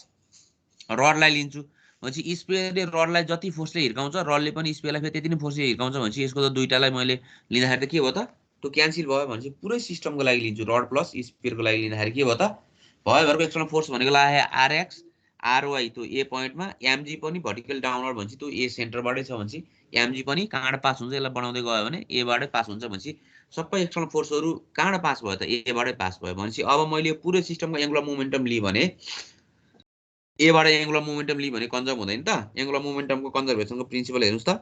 रडलाई लिन्छु भनेपछि स्पेयरले रडलाई जति फोर्सले हिर्काउँछ रडले पनि स्पेयरलाई फेरि त्यति नै फोर्सले हिर्काउँछ भनेपछि यसको त दुईटालाई मैले लिँदाखेरि त के भयो त त्यो क्यान्सल भयो भनेपछि पुरै सिस्टमको लागि लिन्छु। रड प्लस स्पेयरको लागि लिँदाखेरि के भयो त भरको एक्सटर्नल फोर्स भनेको लाग्यो आरएक्स आरवाई त्यो ए पोइन्टमा, एमजी पनि भर्टिकल डाउनवर्ड भनेपछि त्यो ए सेन्टरबाटै छ भनेपछि एमजी पनि कहाँबाट पास हुन्छ, यसलाई बढाउँदै गयो भने एबाटै पास हुन्छ भनेपछि सबै एक्सटर्नल फोर्सहरू कहाँबाट पास भयो त एबाटै पास भयो भनेपछि अब मैले पुरै सिस्टमको एङ्गुलर मोमेन्टम लिएँ भने एबाट एङ्गुलर मोमेन्टम लिएँ भने कन्जर्भ हुँदैन त एङ्गुलर मोमेन्टमको कन्जर्भेसनको प्रिन्सिपल हेर्नुस् त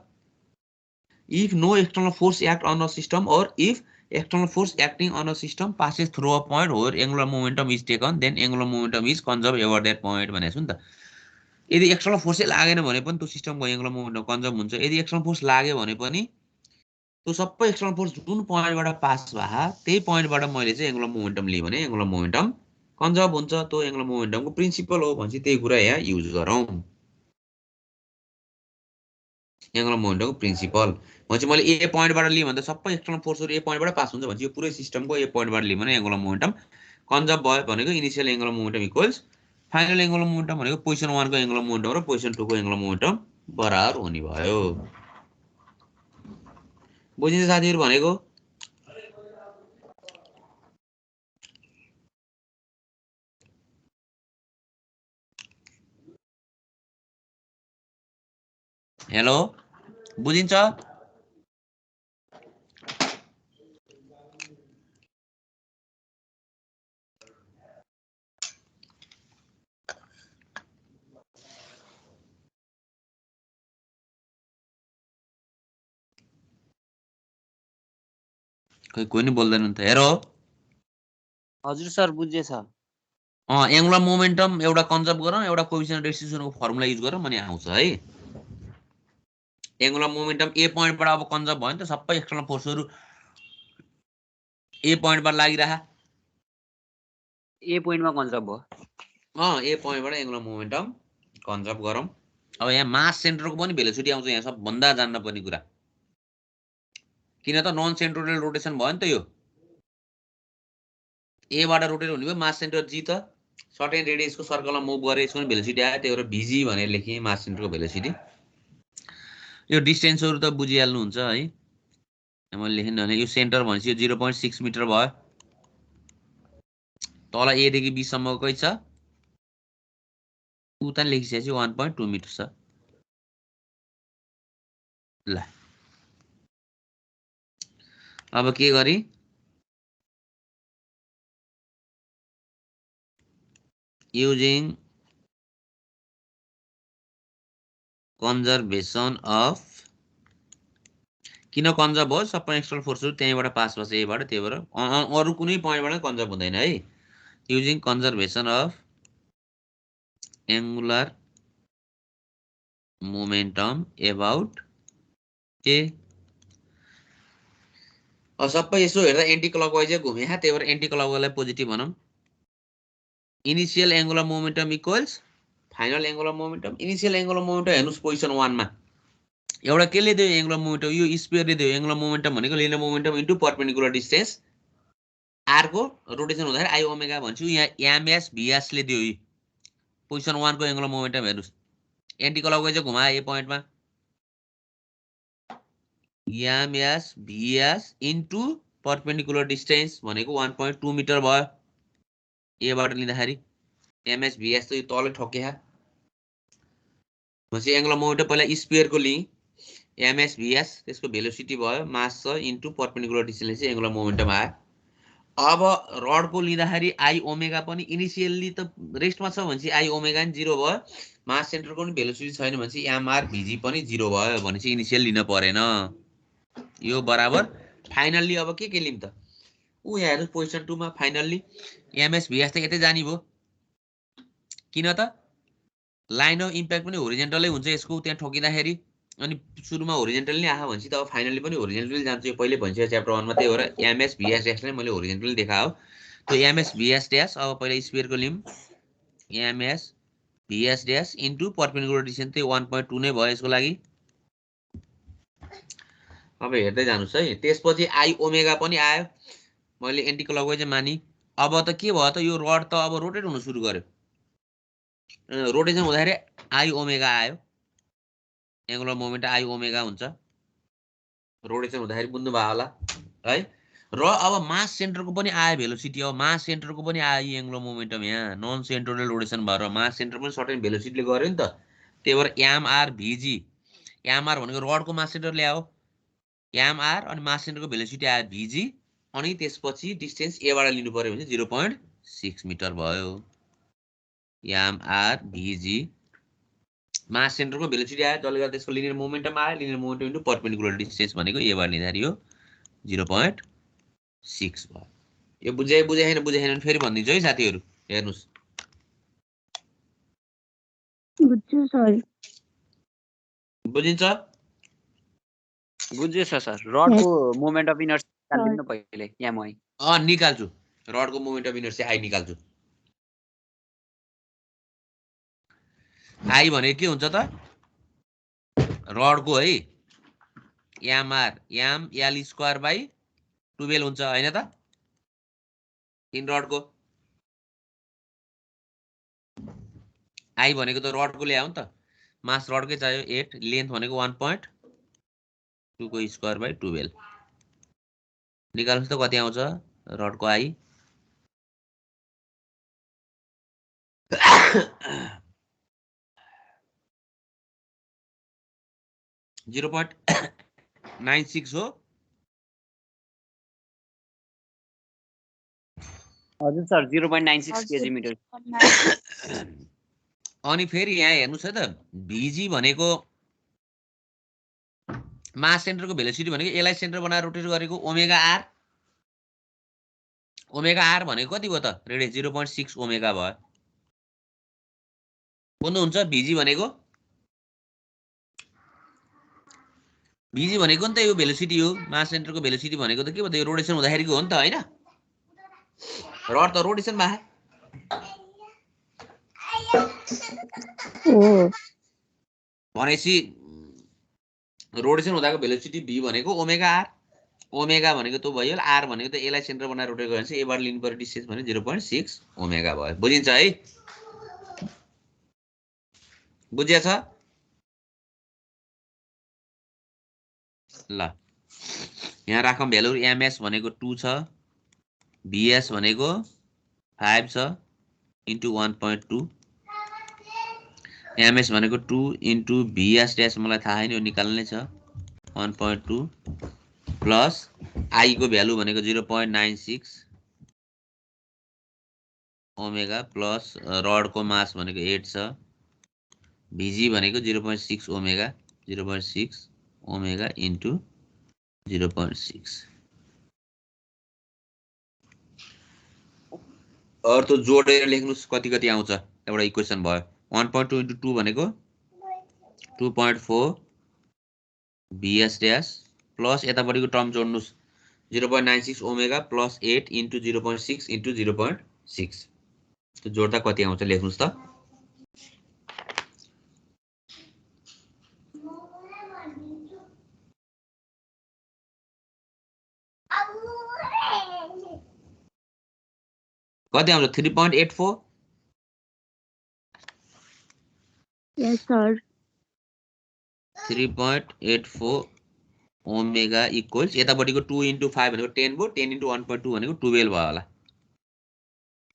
if no external force act on a system और if external force acting on a system passes through a point where angular momentum is taken then angular momentum is conserved over that point भनेको छु नि त यदि एक्सटर्नल फोर्स लागेन भने पनि त्यो सिस्टमको एङ्गुलर मोमेन्टम कन्जर्भ हुन्छ यदि एक्सटर्नल फोर्स लाग्यो भने पनि त्यो सबै एक्सटर्नल फोर्स जुन पोइन्टबाट पास भए त्यही पोइन्टबाट मैले चाहिँ एङ्गुलर मोमेन्टम लिएँ भने एङ्गुलर मोमेन्टम कन्जर्भ हुन्छ त्यो एङ्गुलर मोमेन्टमको प्रिन्सिपल हो भनेपछि त्यही कुरा यहाँ युज गरौँ एङ्गुलर मोमेन्टमको प्रिन्सिपल भनेपछि मैले ए पोइन्टबाट लिएँ भने त सबै एक्सटर्नल फोर्सहरू ए पोइन्टबाट पास हुन्छ भनेपछि यो पुरै सिस्टमको ए पोइन्टबाट लिएँ भने एङ्गुलर मोमेन्टम कन्जर्भ भयो भनेको initial angular momentum equals final angular momentum भनेको पोजिसन 1 को एङ्गुलर मोमेन्टम र पोजिसन 2 को एङ्गुलर मोमेन्टम बराबर हुने भयो बुझिन्छ साथीहरु भनेको हेलो बुझिन्छ कोही नि बोल्दैन त हेरो हजुर सर बुझेछ एङ्गुलर मोमेन्टम एउटा कन्जर्भ गरौँ एउटा कोएफिसिएन्ट डिस्ट्रिब्युसनको फर्मुला युज गरौँ अनि आउँछ है एङ्गुलर मोमेन्टम ए पोइन्टबाट अब कन्जर्भ भयो नि त सबै एक्सटर्नल फोर्सहरू ए पोइन्टबाट लागिरहा ए पोइन्टमा कन्जर्भ भयो ए पोइन्टबाट एङ्गुलर मोमेन्टम कन्जर्भ गरौँ अब यहाँ मास सेन्टरको पनि भेलोसिटी आउँछ यहाँ सबभन्दा जान्न पर्ने कुरा किन त नन सेन्ट्रोइडल रोटेसन भयो नि त यो एबाट रोटेट हुने भयो मास सेन्टर जी त सर्टेन रेडियसको सर्कलमा मुभ गरे यसको पनि भेलोसिटी आयो त्यही भएर भिजी भनेर लेखेँ मास सेन्टरको भेलोसिटी यो डिस्टेन्सहरू त बुझिहाल्नुहुन्छ है मैले लेखेँ भने यो सेन्टर भनेपछि यो 0.6 मिटर भयो तल ए देखि बी सम्मको कै छ उता लेखिसकेपछि 1.2 मिटर छ ल अब के गरी using conservation of किन कन्जर्भ हो सबै एक्सटर्नल फोर्सहरू त्यहीबाट पास भन्छ एबाट त्यही भएर अरु कुनै पोइन्टबाट कन्जर्भ हुँदैन है using conservation of angular momentum about A सबै यसो हेर्दा एन्टी क्लकवाइज घुमे त्यही भएर एन्टी क्लकवाइजलाई पोजिटिभ भनौँ initial angular momentum equals final angular momentum initial angular momentum हेर्नुस् पोजिसन 1 मा एउटा केले दियो एङ्गुलर मोमेन्टम यो स्फियरले दियो एङ्गुलर मोमेन्टम भनेको linear momentum into perpendicular distance R को रोटेसन हुँदाखेरि आई ओमेगा भन्छु यहाँ एमएस भिएस ले दियो पोजिसन 1 को एङ्गुलर मोमेन्टम हेर्नुस् एन्टी क्लकवाइज घुमाए ए पोइन्टमा MS VS into perpendicular distance भनेको 1.2 मिटर भयो एबाट लिँदाखेरि एमएस भिएस त यो तलै ठोक्या भनेपछि एङ्गुलर मोमेन्टम पहिला स्फियरको लिएँ एमएस भिएस त्यसको भेलोसिटी भयो मास छ इन्टु परपेन्डिकुलर डिस्टेन्स चाहिँ एङ्गुलर मोमेन्टम आयो अब रडको लिँदाखेरि आई ओमेगा पनि इनिसियली त रेस्टमा छ भनेपछि आई ओमेगा पनि 0 भयो मास सेन्टरको पनि भेलोसिटी छैन भनेपछि एमआर भिजी पनि 0 भयो भनेपछि इनिसियल लिन परेन यो बराबर फाइनल्ली अब के लिम त उ यहाँ हेर्नु पोजिसन 2 मा फाइनल्ली एमएस भिएस त यतै जानी भयो किन त लाइन अफ इम्प्याक्ट पनि होरिजेन्टलै हुन्छ यसको त्यहाँ ठोकिँदाखेरि अनि सुरुमा होरिजेन्टल नै आयो भनेपछि त अब फाइनल्ली पनि होरिजेन्टल जान्छ यो पहिले भनिसक्यो च्याप्टर 1 मा त्यही भएर एमएस भिएस ड्यासलाई मैले होरिजेन्टल देखायो त्यो एमएस भिएस ड्यास अब पहिला स्फियरको लिम m s v s dash into perpendicular distance त्यही 1.2 नै भयो यसको लागि अब हेर्दै जानुस् है त्यसपछि आई ओमेगा पनि आयो मैले एन्टी क्लकवाइज मानि अब त के भयो त यो रड त अब रोटेट हुन सुरु गर्यो रोटेसन हुँदाखेरि आई ओमेगा आयो एङ्गुलर मोमेन्टम आई ओमेगा हुन्छ रोटेसन हुँदाखेरि बुझ्नु भयो होला है र अब मास सेन्टरको पनि आयो भेलोसिटी अब मास सेन्टरको पनि आयो एङ्गुलर मोमेन्टम यहाँ नन सेन्ट्रोइडल रोटेसन भएर मास सेन्टर पनि सर्टेन भेलोसिटीले गर्यो नि त त्यही भएर एमआर भिजी एमआर भनेको रडको मास सेन्टर ल्यायो एम आर अनि मास सेन्टरको भेलोसिटी आयो भिजी अनि त्यसपछि डिस्टेन्स एबाट लिनु पर्यो भने 0.6 मिटर भयो। एम आर भिजी मास सेन्टरको भेलोसिटी आयो जसले गर्दा त्यसको लिनियर मोमेन्टम आयो। Linear momentum into perpendicular distance भनेको एबाट लिँदाखेरि यो 0.6 भयो। यो बुझाएन भने फेरि भनिदिन्छु है साथीहरु, हेर्नुस्। बुझ्छु सर। बुझिन्छ? बुझ्यो सर। रडको मोमेन्ट अफ इनर्सिया निकाल्दिनु न पहिले एमआई। निकाल्छु। रडको मोमेन्ट अफ इनर्सिया आई निकाल्छु। आई भनेको के हुन्छ त? रडको है MR M L square by 12 हुन्छ हैन त? इन रडको आई भनेको त रडको ल्याउ नि त। मास रडकै चाहियो 8, लेन्थ भनेको 1.2 को स्क्वायर बाई 12। निकाल्नुस् त कति आउँछ रडको आई? 0.96 हो। हजुर सर 0.96 केजी मिटर। अनि फेरि यहाँ हेर्नुस् है त, भिजी भनेको मास सेन्टरको भेलोसिटी भनेको एलाई सेन्टर बनाएर रोटेट गरेको ओमेगा आर। ओमेगा आर भनेको कति भयो त? रेडियस 0.6 ओमेगा भयो। बुझ्नुहुन्छ? भिजी भनेको नि त यो भेलोसिटी हो। मास सेन्टरको भेलोसिटी भनेको त के भयो त? यो रोटेसन हुँदाखेरिको हो नि त हैन? रड त रोटेसन भए। भनेपछि रोटेसन हुँदाको भेलोसिटी v भनेको ओमेगा आर। ओमेगा भनेको त भयो, आर भनेको त एलाई सेन्टर बनाएर रोटेट गरेछ एबाट लिनु पर्यो डिस्टेन्स भने 0.6 ओमेगा भयो। बुझिन्छ है? बुझिया छ? ल यहाँ राखौं भ्यालु। एमएस भनेको 2 छ, भिएस भनेको 5 छ इन्टु 1.2। एमएस भनेको 2 इन्टु भिएस ड्यास मलाई थाहा छैन, यो निकाल्नै छ 1.2 प्लस आई को भ्यालु भनेको 0.96 ओमेगा प्लस रड को मास भनेको 8 छ, भिजी भनेको 0.6 ओमेगा 0.6 ओमेगा इन्टु 0.6। अर्थ जोडेर लेख्नुस् कति कति आउँछ। एउटा इक्वेसन भयो। 1.2 इन्टु 2 भनेको 2.4 भिएस ड्यास प्लस यतापट्टिको टर्म जोड्नुस् 0.96 ओमेगा प्लस 8 इन्टु 0.6 इन्टु 0.6। त्यो जोड्दा कति आउँछ लेख्नुस् त। कति आउँछ? 3.84। यस सर। 3.84 ओमेगा इक्वल्स यतापट्टिको 2 इन्टु 5 भनेको 10 भयो, 10 इन्टु 1.2 भनेको 12 भयो होला।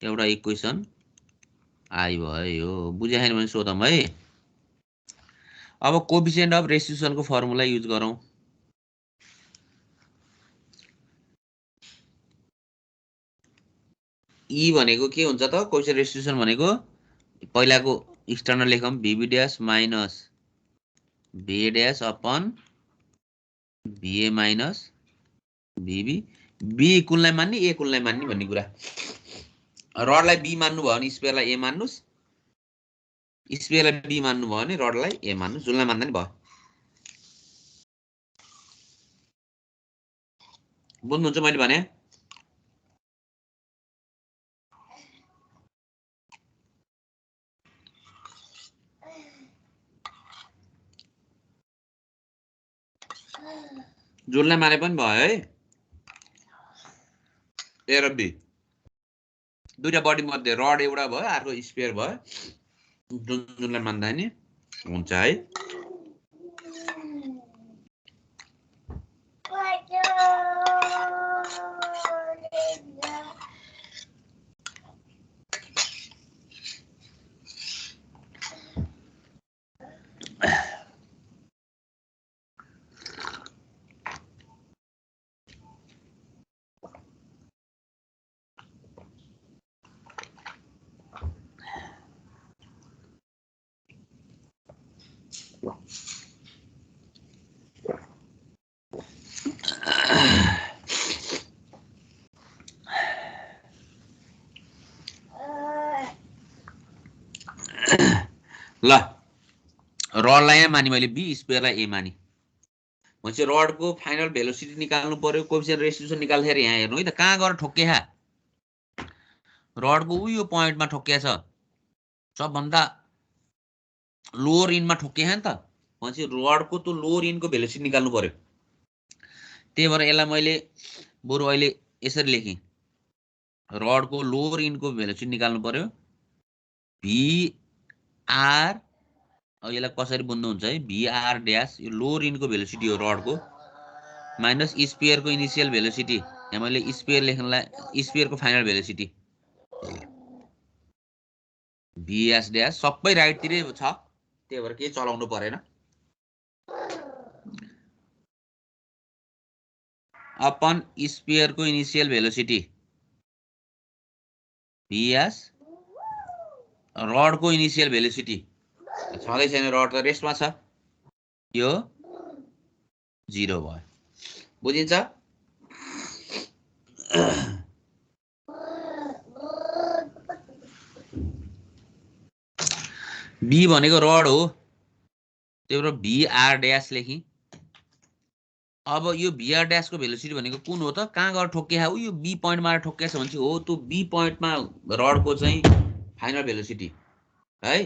एउटा इक्वेसन आई भयो। बुझ्या छैन भने सोधौँ है। अब कोएफिसिएन्ट अफ रेस्टिट्युसनको फर्मुला युज गरौँ। ई भनेको के हुन्छ त? कोएफिसिएन्ट रेस्टिट्युसन भनेको पहिलाको एक्सटर्नल लेखौँ v b dash minus v a dash upon v a minus v b. B कुनलाई मान्ने ए कुनलाई मान्ने भन्ने कुरा। रडलाई बी मान्नु भयो भने स्पेयरलाई ए मान्नुस्, स्पेयरलाई बी मान्नु भयो भने रडलाई ए मान्नुस्, जुनलाई मान्दा नि भयो। बुझ्नुहुन्छ मैले भने? जुनलाई माने पनि भयो है। ए र बी दुईटा बडी मध्ये रड एउटा भयो, अर्को स्पेयर भयो। जुनलाई मान्दा नि हुन्छ है। ल रडलाई यहाँ मानि मैले बी स्क्वायरलाई ए मानि भनेपछि रडको फाइनल भेलोसिटी निकाल्नु पर्यो कोएफिसिएन्ट रेस्टिट्युसन निकाल्दाखेरि यहाँ हेर्नु है त कहाँ गएर ठोक्के रडको यो पोइन्टमा ठोक्किया छ सबभन्दा लोअर इनमा ठोक्किया नि त भनेपछि रडको त्यो लोअर इनको भेलोसिटी निकाल्नु पर्यो त्यही भएर यसलाई मैले बरु अहिले यसरी लेखेँ रडको लोअर इनको भेलोसिटी निकाल्नु पर्यो भिआर अब यसलाई कसरी बुझ्नु हुन्छ है भिआर ड्यास यो लोअर इनको भेलोसिटी हो रडको माइनस स्पियरको इनिसियल भेलोसिटी यहाँ मैले स्पियर लेख्नलाई स्पियरको फाइनल भेलोसिटी भिएस ड्यास सबै राइटतिरै छ त्यही भएर केही चलाउनु परेन अपन स्पियरको इनिसियल भेलोसिटी भिएस रडको इनिसियल भेलोसिटी छँदै छैन रड त रेस्टमा छ यो 0 भयो बुझिन्छ बी भनेको रड हो त्यही भएर भिआर ड्यास लेखी अब यो भिआर ड्यासको भेलोसिटी भनेको कुन हो त कहाँ गएर ठोक्किया हो यो बी पोइन्टमा ठोक्किया छ भने चाहिँ हो त्यो बी पोइन्टमा रडको चाहिँ फाइनल भेलोसिटी है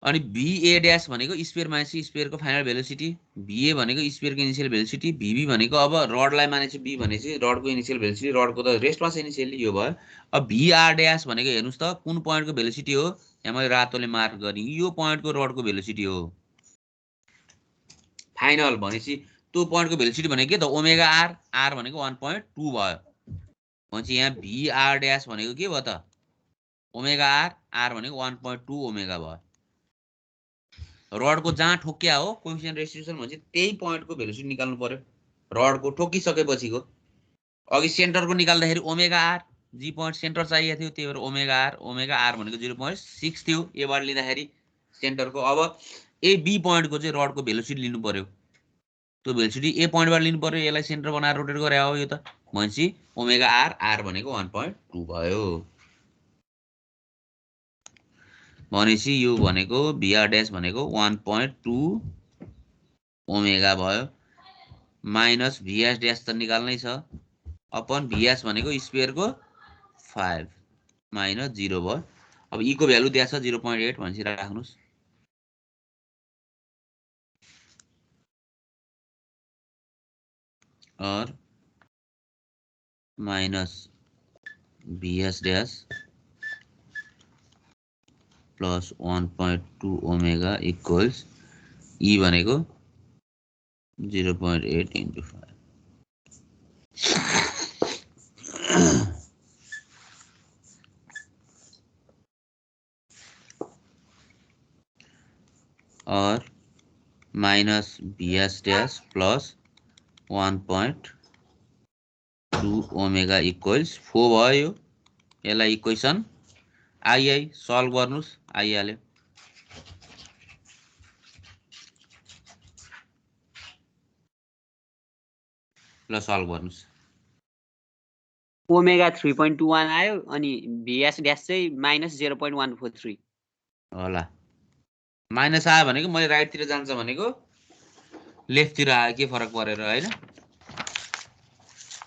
अनि भिए ड्यास भनेको स्पियर माइनस स्पियरको फाइनल भेलोसिटी भिए भनेको स्पियरको इनिसियल भेलोसिटी भिबी भनेको अब रडलाई मानेपछि बी भनेपछि रडको इनिसियल भेलोसिटी रडको त रेस्टमा छ इनिसियली यो भयो अब भिआर ड्यास भनेको हेर्नुस् त कुन पोइन्टको भेलोसिटी हो यहाँ मैले रातोले मार्क गरेँ यो पोइन्टको रडको भेलोसिटी हो फाइनल भनेपछि त्यो पोइन्टको भेलोसिटी भनेको के त ओमेगा आर आर भनेको 1.2 भयो भनेपछि यहाँ भिआर ड्यास भनेको के भयो त ओमेगा आर आर भनेको 1.2 ओमेगा भयो रडको जहाँ ठोक्किया हो कोएफिसिएन्ट रेस्टिट्युसन भनेपछि त्यही पोइन्टको भेलोसिटी निकाल्नु पर्यो रडको ठोकिसकेपछिको अघि सेन्टरको निकाल्दाखेरि omega R G point centre चाहिएको थियो त्यही भएर ओमेगा आर भनेको 0.6 थियो एबाट लिँदाखेरि सेन्टरको अब ए बी पोइन्टको चाहिँ रडको भेलोसिटी लिनु पर्यो त्यो भेलोसिटी ए पोइन्टबाट लिनु पर्यो यसलाई सेन्टर बनाएर रोटेट गरे हो यो त भनेपछि ओमेगा आर भनेको 1.2 भयो भनेपछि यो भनेको भिआर ड्यास भनेको 1.2 ओमेगा भयो माइनस भिएस ड्यास त निकाल्नै छ अपन भिएस भनेको स्क्वायरको 5 माइनस 0 भयो अब ई को भ्यालु दिएको छ 0.8 भनेपछि राख्नुस् और minus v s dash plus 1.2 omega equals e भनेको 0.8 into 5 और minus v s dash plus 1.2 omega equals 4 भयो यसलाई इक्वेसन आई सल्भ गर्नुस् आइहाल्यो ल सल्भ गर्नुस् ओमेगा 3.21 आयो अनि भिएस ड्याश चाहिँ माइनस 0.143 होला माइनस आयो भनेको मैले राइट तिर जान्छ भनेको लेफ्ट तिर आयो के फरक परेर हैन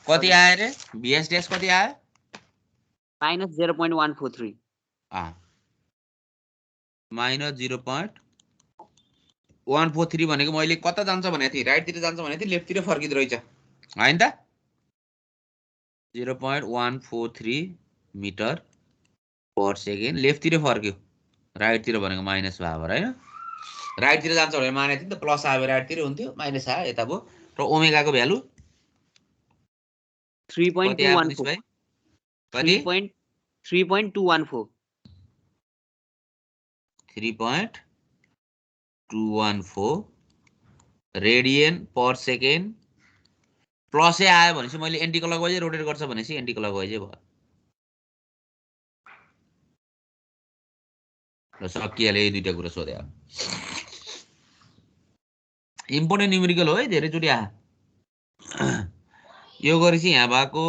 कति आयो रे भिएस ड्याश कति आयो माइनस 0.143 माइनस 0.143 भनेको मैले कता जान्छ भनेको थिएँ राइट तिर जान्छ भनेको थिएँ लेफ्ट तिर फर्किँदै रहेछ हैन त 0.143 मिटर पर सेकेन्ड लेफ्ट तिर फर्क्यो राइट तिर भनेको माइनस भयो भएर हैन राइट तिर जान्छ भने माने थियो नि त प्लस आयो राइट तिर हुन्थ्यो माइनस आयो यता भयो र ओमेगा को भ्यालु 3.214 कति 3.214 3.214 रेडियन पर सेकेन्ड प्लस आयो भनेपछि मैले एन्टी क्लकवाइज रोटेट गर्छ भनेपछि एन्टी क्लकवाइज भयो र सकिहाल्यो यो दुईटा कुरा सोधे इम्पोर्टेन्ट न्युमेरिकल हो है धेरैचोटि यो गरेपछि यहाँ भएको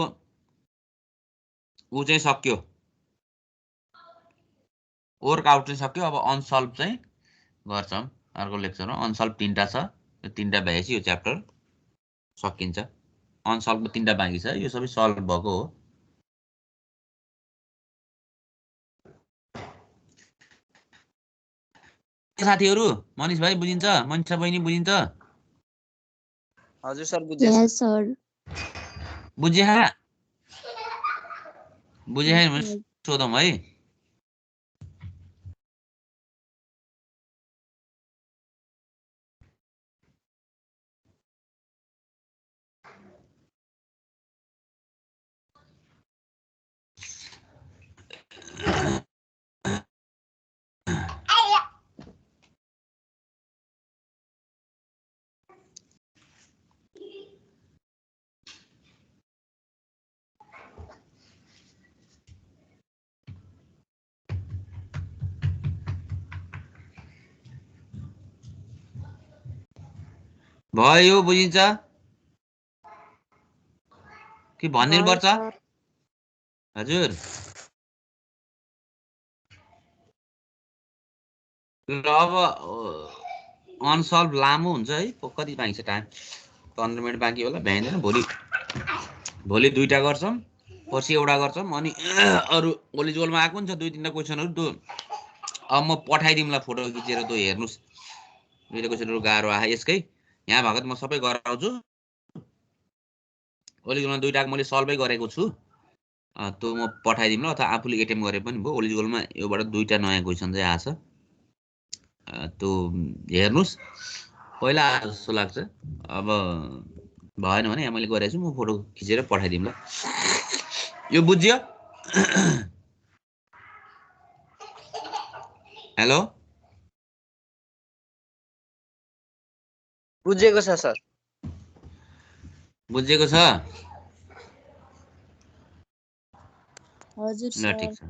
ऊ चाहिँ सक्यो वर्कआउट चाहिँ सक्यो अब अनसल्भ चाहिँ गर्छौँ अर्को लेक्चरमा अनसल्भ 3टा छ यो 3टा भएपछि यो च्याप्टर सकिन्छ अनसल्भ 3टा बाँकी छ यो सबै सल्भ भएको हो साथीहरु मनिष भाइ बुझिन्छ मनिषा बहिनी बुझिन्छ हजुर सर बुझे Yes, sir. बुझ्या बुझ्या भने सोधौँ है भयो बुझिन्छ कि भनिदिनु पर्छ हजुर ल अब अनसल्भ लामो हुन्छ है कति बाँकी छ टाइम 15 मिनट बाँकी होला भ्याइँदैन भोलि 2टा गर्छौँ पर्सि एउटा गर्छौँ अनि अरू गोलीजोलमा आएको नि छ 2-3टा क्वेसनहरू त्यो अब म पठाइदिउँला फोटो खिचेर त्यो हेर्नुहोस् 2टा क्वेसनहरू गाह्रो आए यसकै यहाँ भएको त म सबै गराउँछु गोलीजोलमा 2टा मैले सल्भै गरेको छु त्यो म पठाइदिउँला अथवा आफूले एटेम्प गरे पनि भयो गोलीजोलमा योबाट 2टा नयाँ क्वेसन चाहिँ आछ त्यो हेर्नुहोस् पहिला जस्तो लाग्छ अब भएन भने यहाँ मैले गरेको छु म फोटो खिचेर पठाइदिउँला यो बुझ्यो हेलो बुझेको छ सर बुझेको छ हजुर ल सर ठीक छ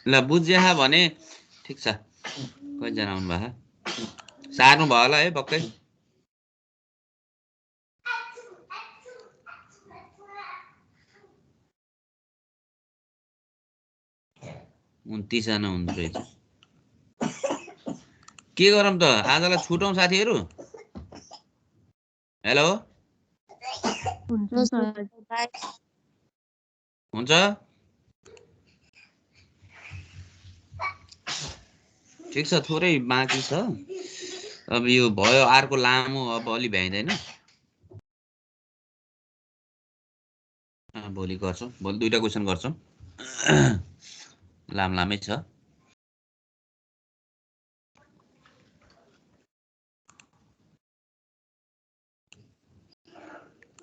ल बुझ्या भने ठीक छ कतिजना आउनु भएको सार्नु भयो होला है पक्कै 29 जना हुनुहुन्छ रहेछ के गरौँ त आजलाई छुटौँ साथीहरु हेलो हुन्छ ठीक छ थोरै बाँकी छ अब यो भयो अर्को लामो अब अलि भ्याइदैन भोलि गर्छौँ भोलि 2टा क्वेसन गर्छौँ लामै छ